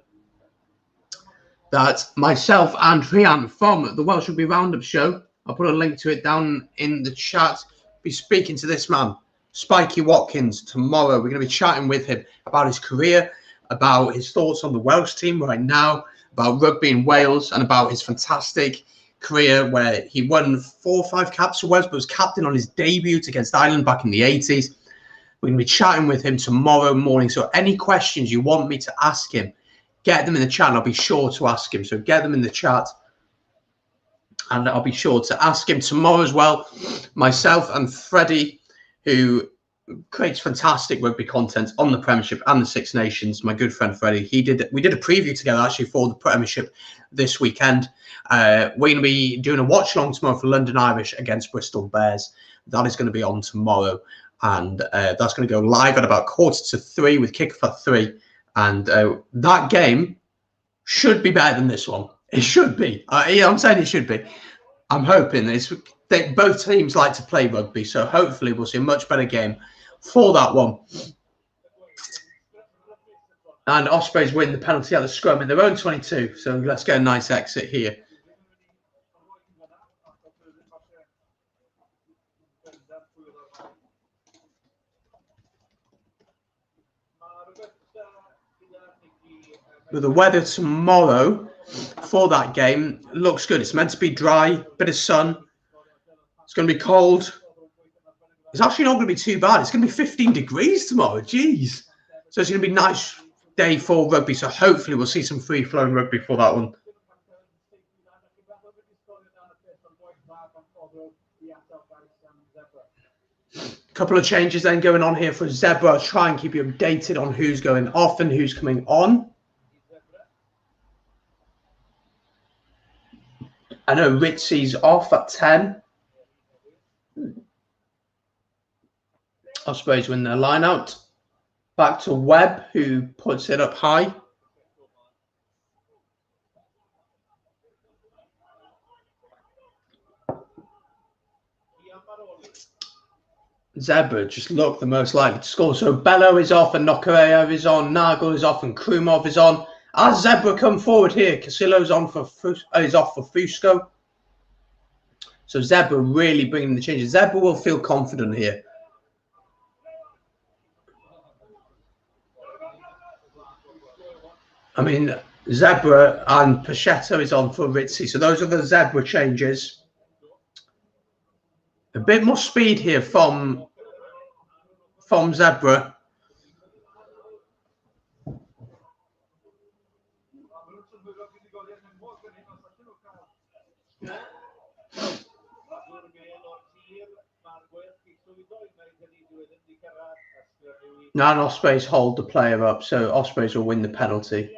that myself and Rhian from the Welsh Rugby Roundup show, I'll put a link to it down in the chat, be speaking to this man, Spiky Watkins, tomorrow. We're going to be chatting with him about his career, about his thoughts on the Welsh team right now, about rugby in Wales, and about his fantastic career where he won 4 or 5 caps for Wales, but was captain on his debut against Ireland back in the 80s. We're going to be chatting with him tomorrow morning. So any questions you want me to ask him, get them in the chat and I'll be sure to ask him. So get them in the chat and I'll be sure to ask him tomorrow as well. Myself and Freddie, who creates fantastic rugby content on the Premiership and the Six Nations, my good friend Freddie, we did a preview together actually for the Premiership this weekend. We're going to be doing a watch along tomorrow for London Irish against Bristol Bears. That is going to be on tomorrow. And that's going to go live at about 2:45 with kickoff at 3. And that game should be better than this one. It should be. Yeah, I'm saying it should be. I'm hoping both teams like to play rugby, so hopefully we'll see a much better game for that one. And Ospreys win the penalty at the scrum in their own 22. So let's get a nice exit here. But the weather tomorrow for that game looks good. It's meant to be dry, bit of sun. It's going to be cold. It's actually not going to be too bad. It's going to be 15 degrees tomorrow. Jeez. So it's going to be a nice day for rugby. So hopefully we'll see some free-flowing rugby for that one. Couple of changes then going on here for Zebre. I'll try and keep you updated on who's going off and who's coming on. I know Ritzy's off at 10. Ospreys win their line out. Back to Webb, who puts it up high. Zebre just look the most likely to score. So Bello is off and Nokarev is on. Nagel is off and Krumov is on. As Zebre come forward here, Casillo's on for is off for Fusco. So Zebre really bringing the changes. Zebre will feel confident here. I mean, Zebre and Pachetto is on for Ritzy. So those are the Zebre changes. A bit more speed here from Zebre. Now Ospreys hold the player up, so Ospreys will win the penalty.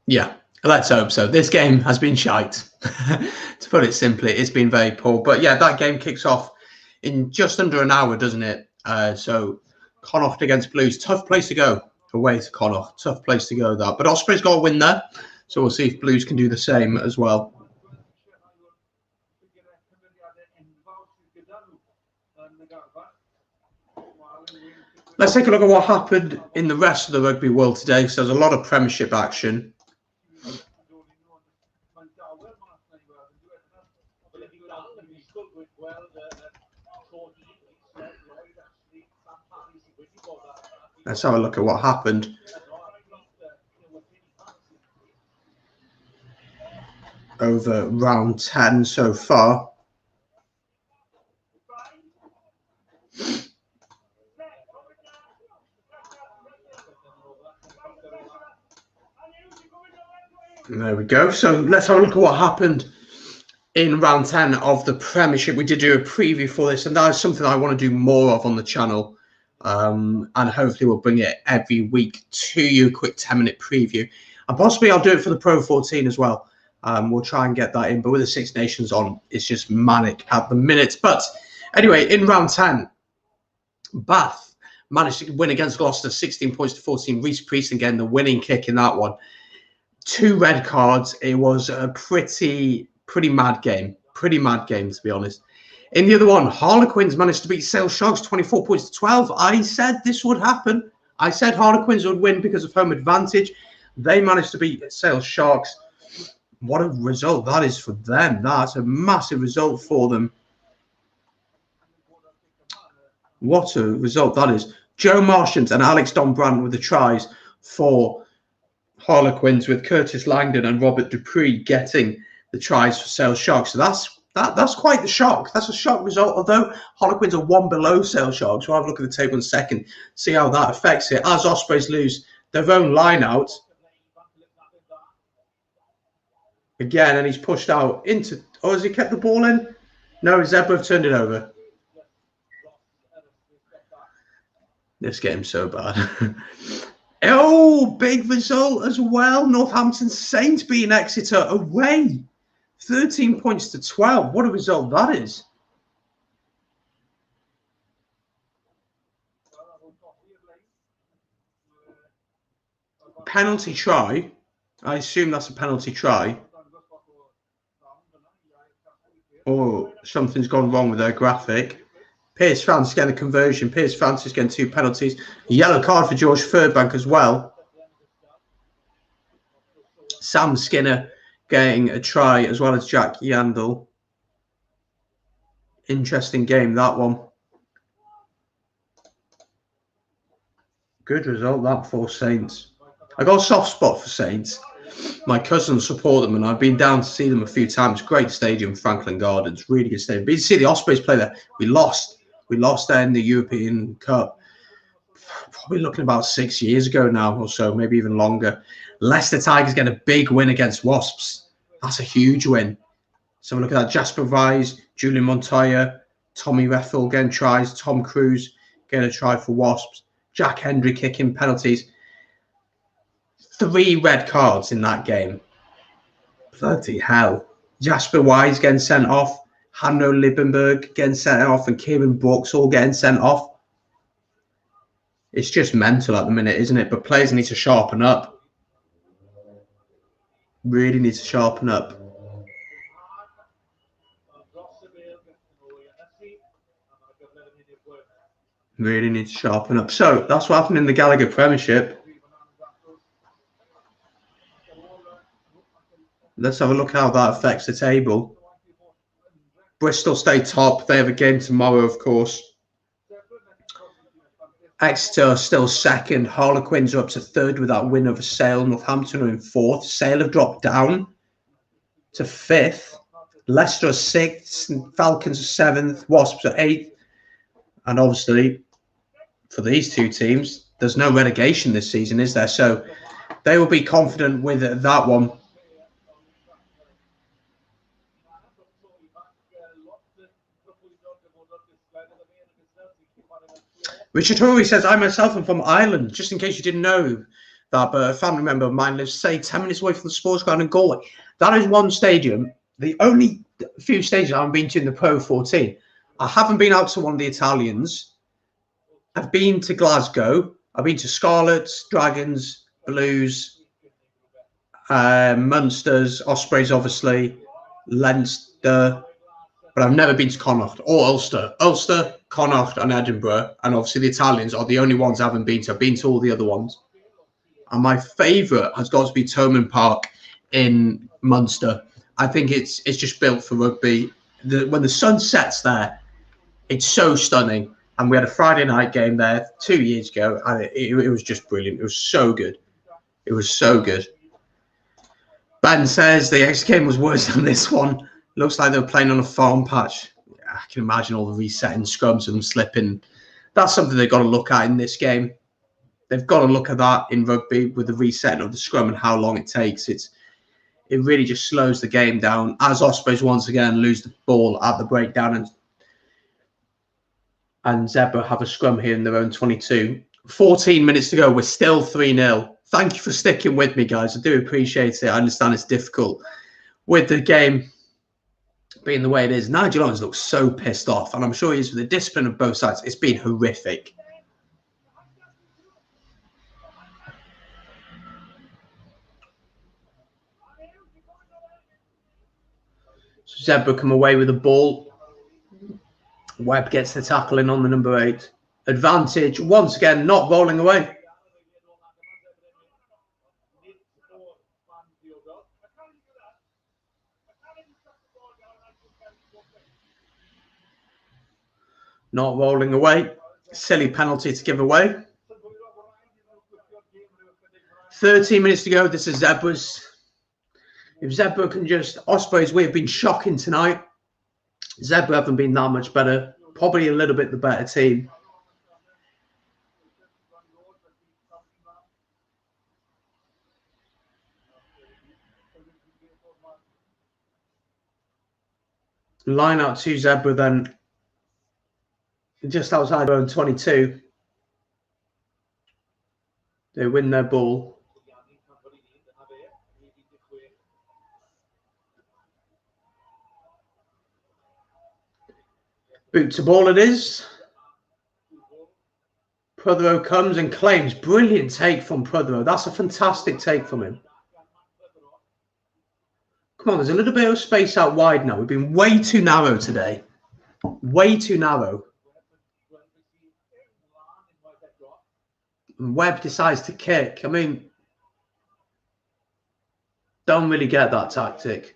Yeah, let's hope so. This game has been shite. To put it simply, it's been very poor. But yeah, that game kicks off in just under an hour, doesn't it? So Connacht against Blues. Tough place to go away to Connacht. Tough place to go, that. But Ospreys got a win there. So we'll see if Blues can do the same as well. Let's take a look at what happened in the rest of the rugby world today, because there's a lot of Premiership action. Let's have a look at what happened over round 10 so far. There we go. So let's have a look at what happened in round 10 of the Premiership. We did do a preview for this, and that is something I want to do more of on the channel. And hopefully we'll bring it every week to you, a quick 10-minute preview. And possibly I'll do it for the Pro 14 as well. We'll try and get that in. But with the Six Nations on, it's just manic at the minute. But anyway, in round 10, Bath managed to win against Gloucester, 16 points to 14. Reece Priest again, the winning kick in that one. 2 red cards. It was a pretty mad game. Pretty mad game, to be honest. In the other one, Harlequins managed to beat Sale Sharks 24 points to 12. I said this would happen. I said Harlequins would win because of home advantage. They managed to beat Sale Sharks. What a result that is for them. That's a massive result for them. What a result that is. Joe Marchant and Alex Donbrant with the tries for Harlequins, with Curtis Langdon and Robert Dupree getting the tries for Sale Sharks. So that's quite the shock. That's a shock result. Although Harlequins are one below Sale Sharks, we'll have a look at the table in a second, see how that affects it. As Ospreys lose their own line out again, and he's pushed out into. Oh, has he kept the ball in? No, Zebre have turned it over. This game's so bad. Oh, big result as well. Northampton Saints beating Exeter away. 13 points to 12. What a result that is. Penalty try. I assume that's a penalty try. Or something's gone wrong with their graphic. Piers Francis getting a conversion. Piers Francis getting 2 penalties. A yellow card for George Furbank as well. Sam Skinner getting a try as well as Jack Yandel. Interesting game, that one. Good result, that for Saints. I got a soft spot for Saints. My cousins support them, and I've been down to see them a few times. Great stadium, Franklin Gardens. Really good stadium. But you see the Ospreys play there. We lost. We lost there in the European Cup. Probably looking about 6 years ago now or so, maybe even longer. Leicester Tigers get a big win against Wasps. That's a huge win. So look at that. Jasper Vise, Julian Montoya, Tommy Reffel getting tries, Tom Cruise getting a try for Wasps, Jack Hendry kicking penalties. 3 red cards in that game. Bloody hell. Jasper Wise getting sent off, Hanno Liebenberg getting sent off, and Kieran Brooks all getting sent off. It's just mental at the minute, isn't it? But players need to sharpen up. Really need to sharpen up. Really need to sharpen up. So that's what happened in the Gallagher Premiership. Let's have a look how that affects the table. Bristol stay top. They have a game tomorrow, of course. Exeter are still second. Harlequins are up to third with that win over Sale. Northampton are in fourth. Sale have dropped down to fifth. Leicester are sixth. Falcons are seventh. Wasps are eighth. And obviously, for these two teams, there's no relegation this season, is there? So they will be confident with that one. Richard Horry says, I myself am from Ireland, just in case you didn't know that, but a family member of mine lives, say, 10 minutes away from the sports ground in Galway. That is one stadium, the only few stadiums I've been to in the Pro 14. I haven't been out to one of the Italians. I've been to Glasgow. I've been to Scarlets, Dragons, Blues, Munsters, Ospreys, obviously, Leinster, but I've never been to Connacht or Ulster. Ulster, Connacht, and Edinburgh, and obviously the Italians are the only ones I haven't been to. I've been to all the other ones. And my favourite has got to be Thomond Park in Munster. I think it's just built for rugby. When the sun sets there, it's so stunning. And we had a Friday night game there 2 years ago, and it was just brilliant. It was so good. It was so good. Ben says the X game was worse than this one. Looks like they were playing on a farm patch. I can imagine all the resetting scrums and them slipping. That's something they've got to look at in this game. They've got to look at that in rugby with the resetting of the scrum and how long it takes. It really just slows the game down as Ospreys once again lose the ball at the breakdown and Zebre have a scrum here in their own 22. 14 minutes to go. We're still 3-0. Thank you for sticking with me, guys. I do appreciate it. I understand it's difficult with the game being the way it is. Nigel Owens looks so pissed off, and I'm sure he is with the discipline of both sides. It's been horrific. Zebre come away with the ball. Webb gets the tackle in on the number 8. Advantage, once again, not rolling away. Not rolling away. Silly penalty to give away. 13 minutes to go. This is Zebra's. If Zebre can just... Ospreys, we have been shocking tonight. Zebre haven't been that much better. Probably a little bit the better team. Line out to Zebre then. Just outside their own 22. They win their ball. Boot to ball it is. Prothero comes and claims. Brilliant take from Prothero. That's a fantastic take from him. Come on, there's a little bit of space out wide now. We've been way too narrow today. Way too narrow. And Webb decides to kick. I mean, don't really get that tactic.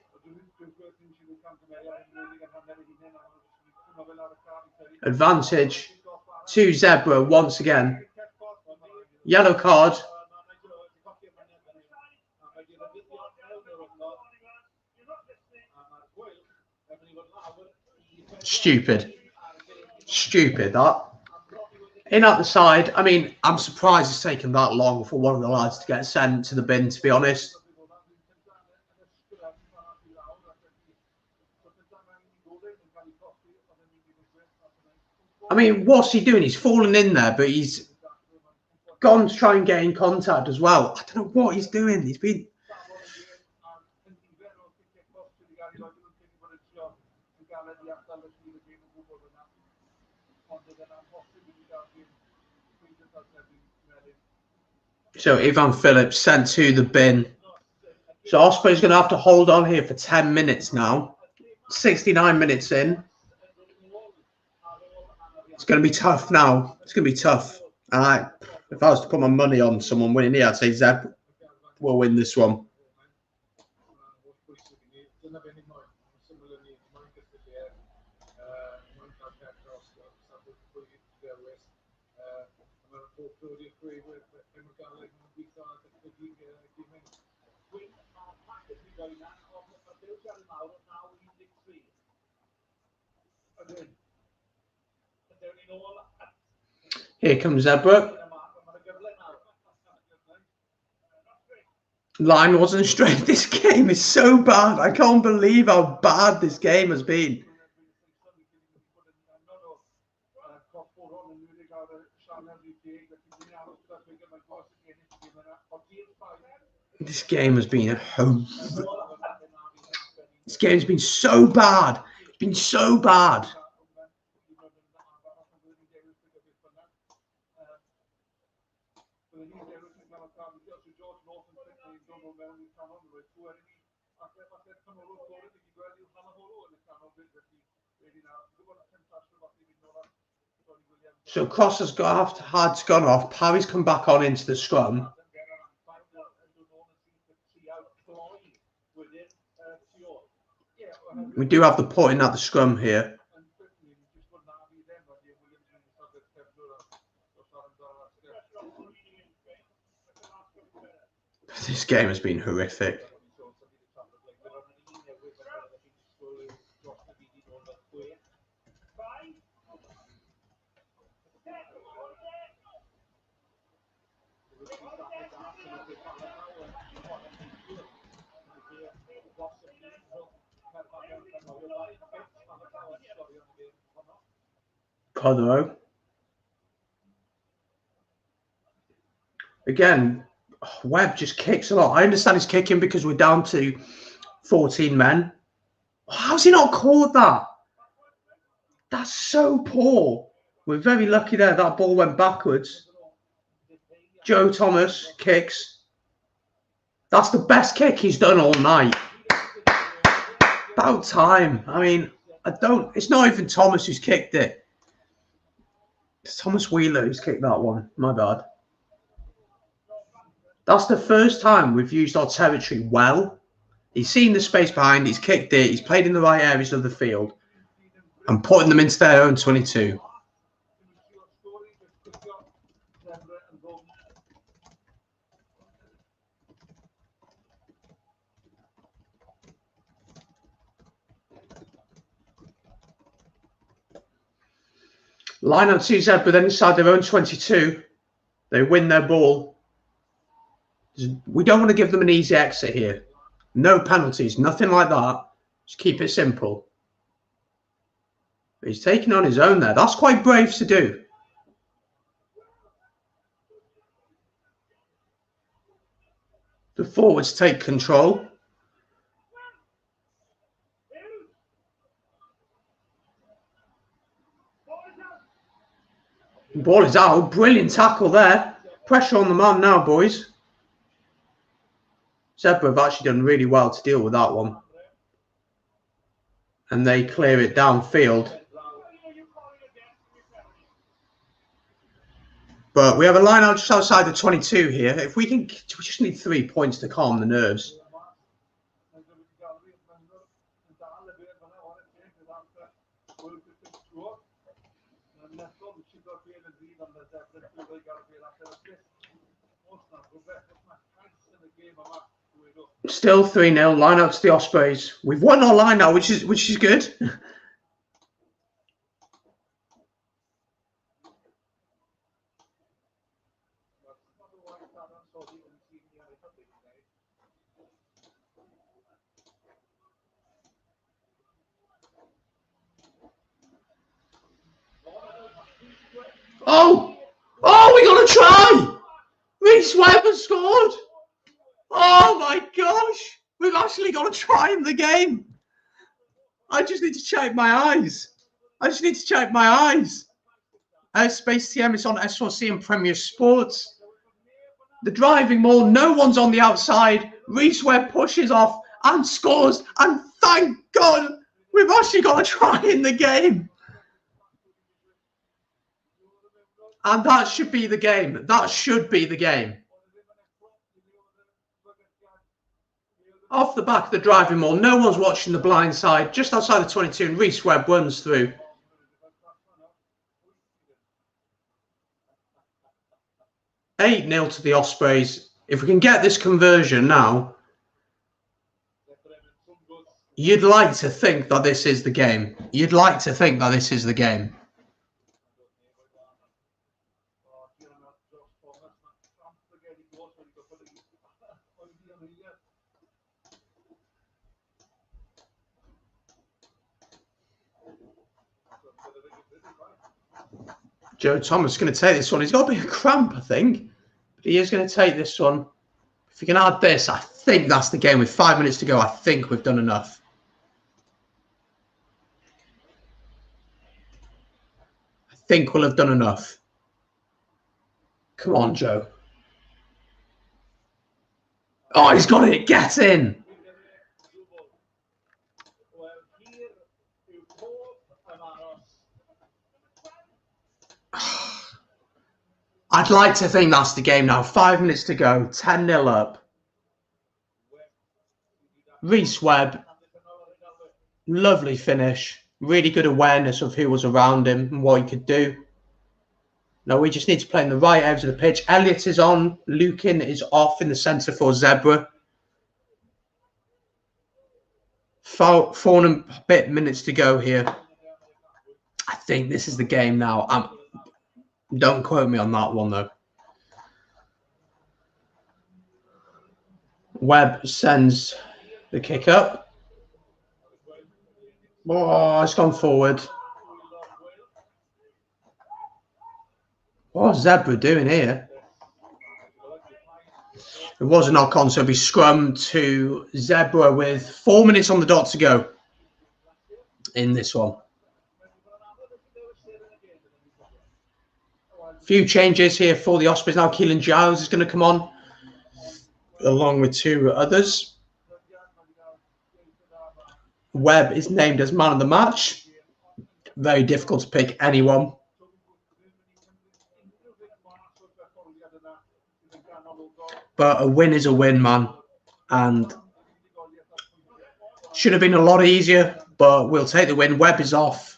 Advantage to Zebre once again. Yellow card. Stupid. Stupid, that. In at the side. I mean, I'm surprised it's taken that long for one of the lads to get sent to the bin, to be honest. I mean, what's he doing? He's fallen in there, but he's gone to try and get in contact as well. I don't know what he's doing. He's been... So Ivan Phillips sent to the bin. So Osprey's going to have to hold on here for 10 minutes now. 69 minutes in. It's going to be tough now. It's going to be tough. If I was to put my money on someone winning here, I'd say Zebre will win this one. Here comes Zebre. Line wasn't straight. This game is so bad. I can't believe how bad this game has been. This game has been This game's been so bad. It's been so bad. So Cross has gone off. Parry's come back on into the scrum. We do have the point at the scrum here. This game has been horrific. Prothero. Again, Webb just kicks a lot. I understand he's kicking because we're down to 14 men. How's he not caught that? That's so poor. We're very lucky there. That ball went backwards. Joe Thomas kicks. That's the best kick he's done all night. About time. I mean, it's not even Thomas who's kicked it. It's Thomas Wheeler who's kicked that one. My bad. That's the first time we've used our territory well. He's seen the space behind, he's kicked it, he's played in the right areas of the field and putting them into their own 22. Line out to Zebre, then inside their own 22. They win their ball. We don't want to give them an easy exit here. No penalties, nothing like that. Just keep it simple. He's taking on his own there. That's quite brave to do. The forwards take control. Ball is out. Brilliant tackle there. Pressure on the man now, boys. Zebre have actually done really well to deal with that one. And they clear it downfield. But we have a line out just outside the 22 here. If we can, we just need 3 points to calm the nerves. Still 3-0. Line out to the Ospreys. We've won our line out, which is good. Oh, we got a try! Reece Webb has scored! Oh my gosh! We've actually got a try in the game! I just need to check my eyes. Space TM, it's on S4C and Premier Sports. The driving ball, no one's on the outside. Reece Webb pushes off and scores. And thank God, we've actually got a try in the game. And that should be the game. That should be the game. Off the back of the driving ball, no one's watching the blind side. Just outside the 22, and Reece Webb runs through. "8-0 to the Ospreys. If we can get this conversion now, you'd like to think that this is the game. You'd like to think that this is the game. Joe Thomas is going to take this one. He's got a bit of cramp, I think. But he is going to take this one. If we can add this, I think that's the game. With 5 minutes to go, I think we've done enough. I think we'll have done enough. Come on, Joe. Oh, he's got it. Get in. I'd like to think that's the game now. 5 minutes to go. 10-0 up. Reece Webb. Lovely finish. Really good awareness of who was around him and what he could do. Now we just need to play in the right areas of the pitch. Elliott is on. Lukin is off in the centre for Zebre. 4 and a bit minutes to go here. I think this is the game now. Don't quote me on that one, though. Webb sends the kick up. Oh, it's gone forward. What's Zebre doing here? It was a knock-on, so it'll be scrum to Zebre with 4 minutes on the dot to go in this one. Few changes here for the Ospreys now. Keelan Giles is going to come on along with 2 others. Webb is named as man of the match. Very difficult to pick anyone. But a win is a win, man. And should have been a lot easier, but we'll take the win. Webb is off.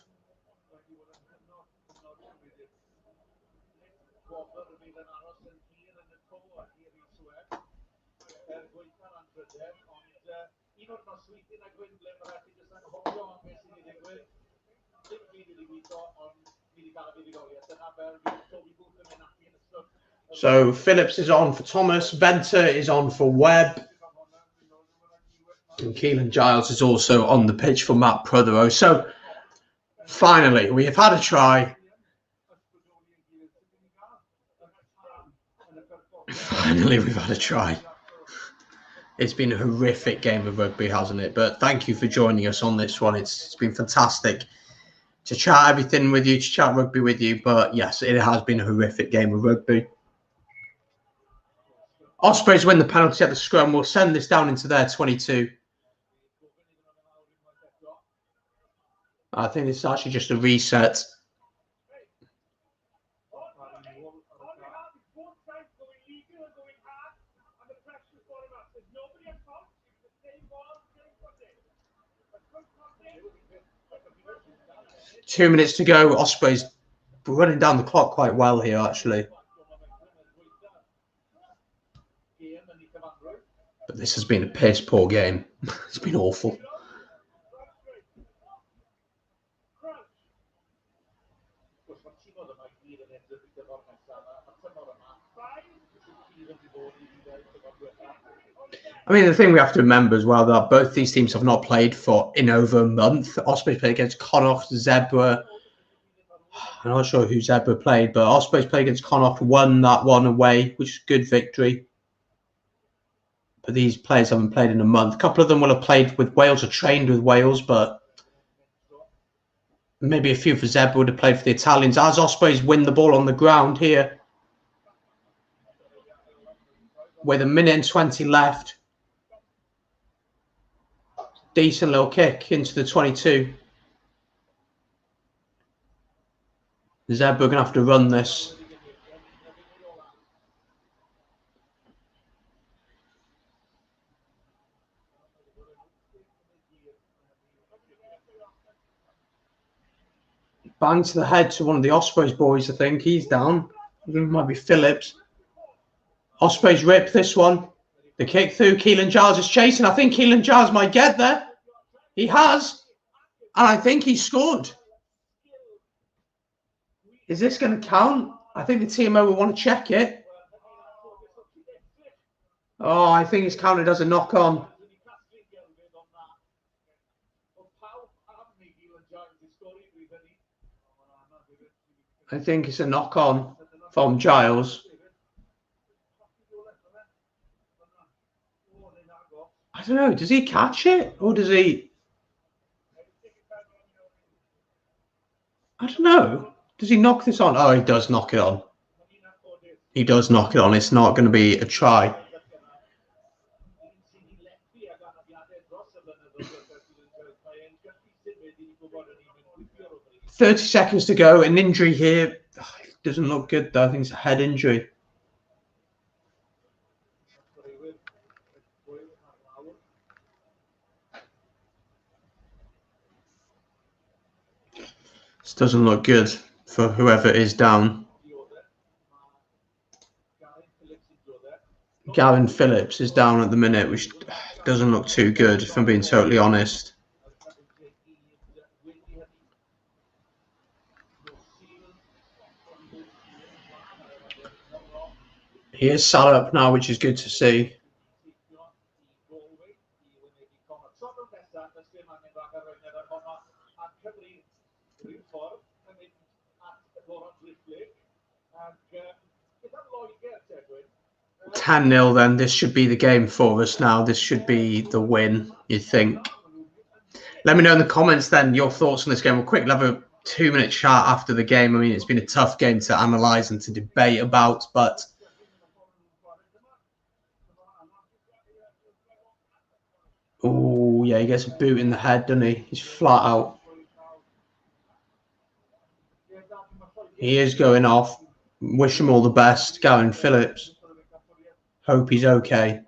So Phillips is on for Thomas, Venter is on for Webb, and Keelan Giles is also on the pitch for Matt Prothero. So finally, we have had a try. Finally, we've had a try. It's been a horrific game of rugby, hasn't it? But thank you for joining us on this one. It's been fantastic to chat everything with you, to chat rugby with you. But yes, it has been a horrific game of rugby. Ospreys win the penalty at the scrum. We'll send this down into their 22. I think it's actually just a reset. Two minutes to go. Ospreys running down the clock quite well here, actually. But this has been a piss poor game. It's been awful. I mean, the thing we have to remember as well that both these teams have not played in over a month. Ospreys played against Connacht, Zebre. I'm not sure who Zebre played, but Ospreys played against Connacht, won that one away, which is a good victory. But these players haven't played in a month. A couple of them will have played with Wales or trained with Wales, but maybe a few for Zebre would have played for the Italians. As Ospreys win the ball on the ground here, with a minute and 20 left. Decent little kick into the 22. Zebre going to have to run this. Bang to the head to one of the Ospreys boys, I think. He's down. It might be Phillips. Ospreys rip this one. The kick through. Keelan Giles is chasing. I think Keelan Giles might get there. He has. And I think he scored. Is this going to count? I think the TMO will want to check it. Oh, I think it's counted as a knock-on. I think it's a knock-on from Giles. I don't know. Does he catch it? Or does he... I don't know. Does he knock this on? Oh, he does knock it on. He does knock it on. It's not going to be a try. "30 seconds to go. An injury here. Doesn't look good, though. I think it's a head injury. This doesn't look good for whoever is down. Gavin Phillips is down at the minute, which doesn't look too good, if I'm being totally honest. He is sat up now, which is good to see. "10-0 then. This should be the game for us now. This should be the win, you'd think." Let me know in the comments then your thoughts on this game. We'll quickly have a 2-minute chat after the game. I mean, it's been a tough game to analyse and to debate about, but oh yeah, he gets a boot in the head, doesn't he? He's flat out. He is going off. Wish him all the best, Gavin Phillips. Hope he's okay.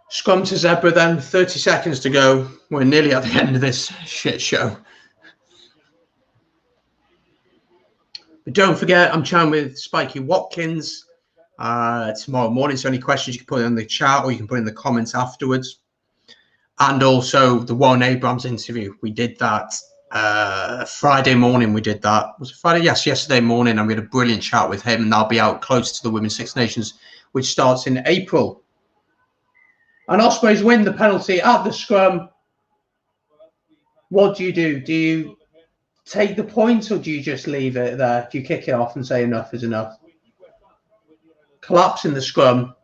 Scrum to Zebre then, 30 seconds to go. We're nearly at the end of this shit show. But don't forget, I'm chatting with Spiky Watkins tomorrow morning. So any questions, you can put it in the chat or you can put it in the comments afterwards. And also the Warren Abrams interview. We did that Friday morning. We did that. Was it Friday? Yes, yesterday morning. And we had a brilliant chat with him. And that'll be out close to the Women's Six Nations, which starts in April. And Ospreys win the penalty at the scrum. What do you do? Do you take the points or do you just leave it there? Do you kick it off and say enough is enough? Collapse in the scrum.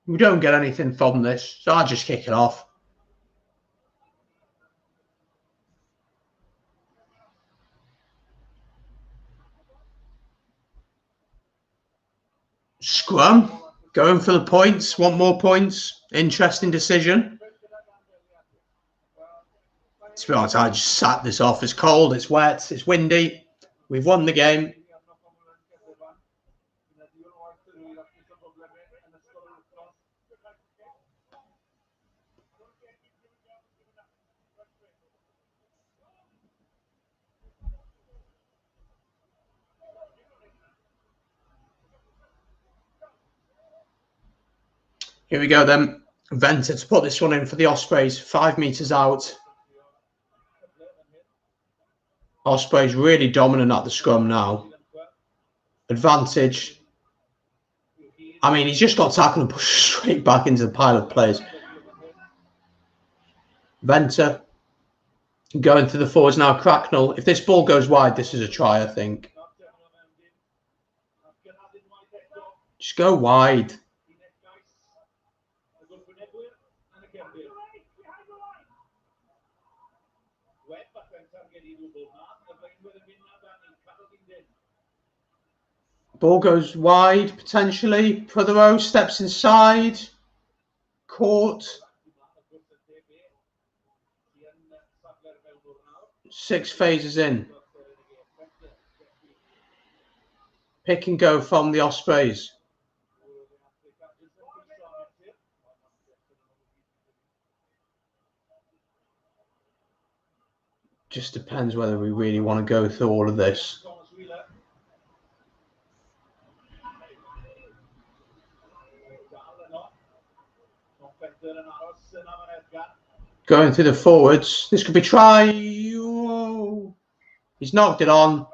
We don't get anything from this, so I just kick it off. Scrum, going for the points, want more points. Interesting decision. To be honest, I just sat this off. It's cold, it's wet, it's windy. We've won the game. Here we go then. Venter to put this one in for the Ospreys. 5 meters out. Ospreys really dominant at the scrum now. Advantage. I mean, he's just got tackled and pushed straight back into the pile of players. Venter going through the forwards now. Cracknell. If this ball goes wide, this is a try, I think. Just go wide. Ball goes wide, potentially. Prothero steps inside. Caught. 6 phases in. Pick and go from the Ospreys. Just depends whether we really want to go through all of this. Going through the forwards. This could be try. Oh, he's knocked it on.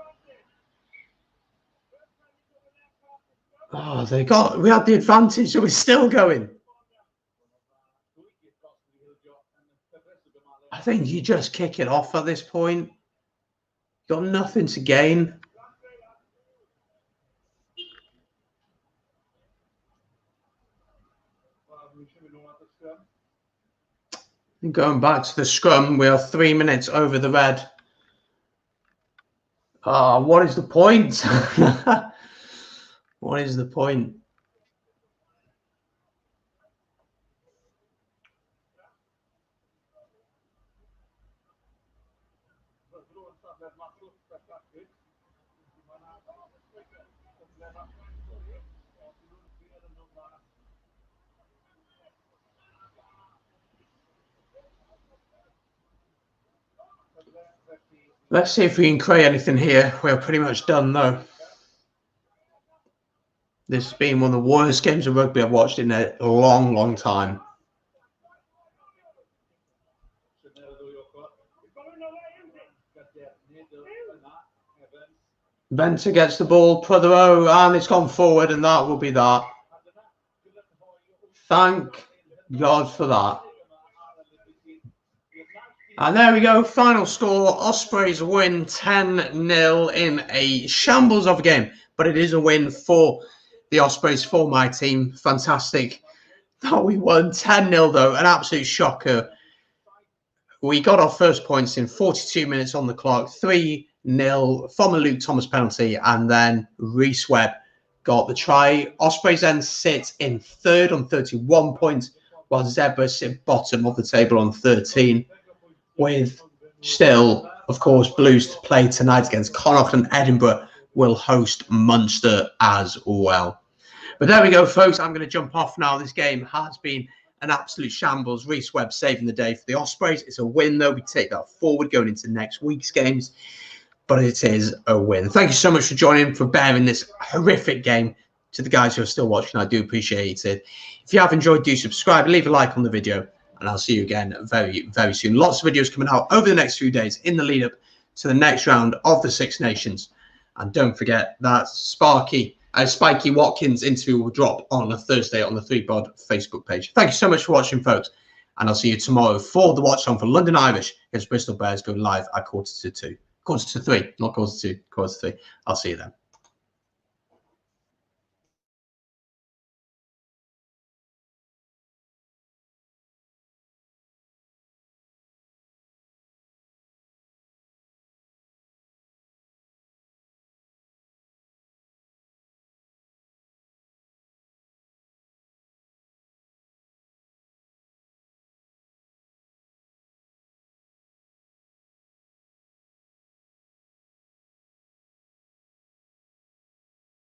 Oh, we had the advantage, so we're still going. I think you just kick it off at this point. Got nothing to gain. And going back to the scrum, we are 3 minutes over the red. What is the point? What is the point? Let's see if we can create anything here. We're pretty much done, though. This has been one of the worst games of rugby I've watched in a long, long time. Venter gets the ball, Prothero, and it's gone forward, and that will be that. Thank God for that. And there we go, final score. Ospreys win 10-0 in a shambles of a game. But it is a win for the Ospreys, for my team. Fantastic that we won 10-0 though, an absolute shocker. We got our first points in 42 minutes on the clock. 3 2-0 from a Luke Thomas penalty, and then Reece Webb got the try. Ospreys then sit in third on 31 points, while Zebre sit bottom of the table on 13, with still, of course, Blues to play tonight against Connacht, and Edinburgh will host Munster as well. But there we go, folks. I'm going to jump off now. This game has been an absolute shambles. Reece Webb saving the day for the Ospreys. It's a win, though. We take that forward going into next week's games. But it is a win. Thank you so much for joining, for bearing this horrific game. To the guys who are still watching, I do appreciate it. If you have enjoyed, do subscribe, leave a like on the video, and I'll see you again very, very soon. Lots of videos coming out over the next few days in the lead up to the next round of the Six Nations. And don't forget that Spiky Watkins interview will drop on a Thursday on the 3Pod Facebook page. Thank you so much for watching, folks, and I'll see you tomorrow for the watch on for London Irish against Bristol Bears, going live at 2:45, not 2:45, 2:45. I'll see you then.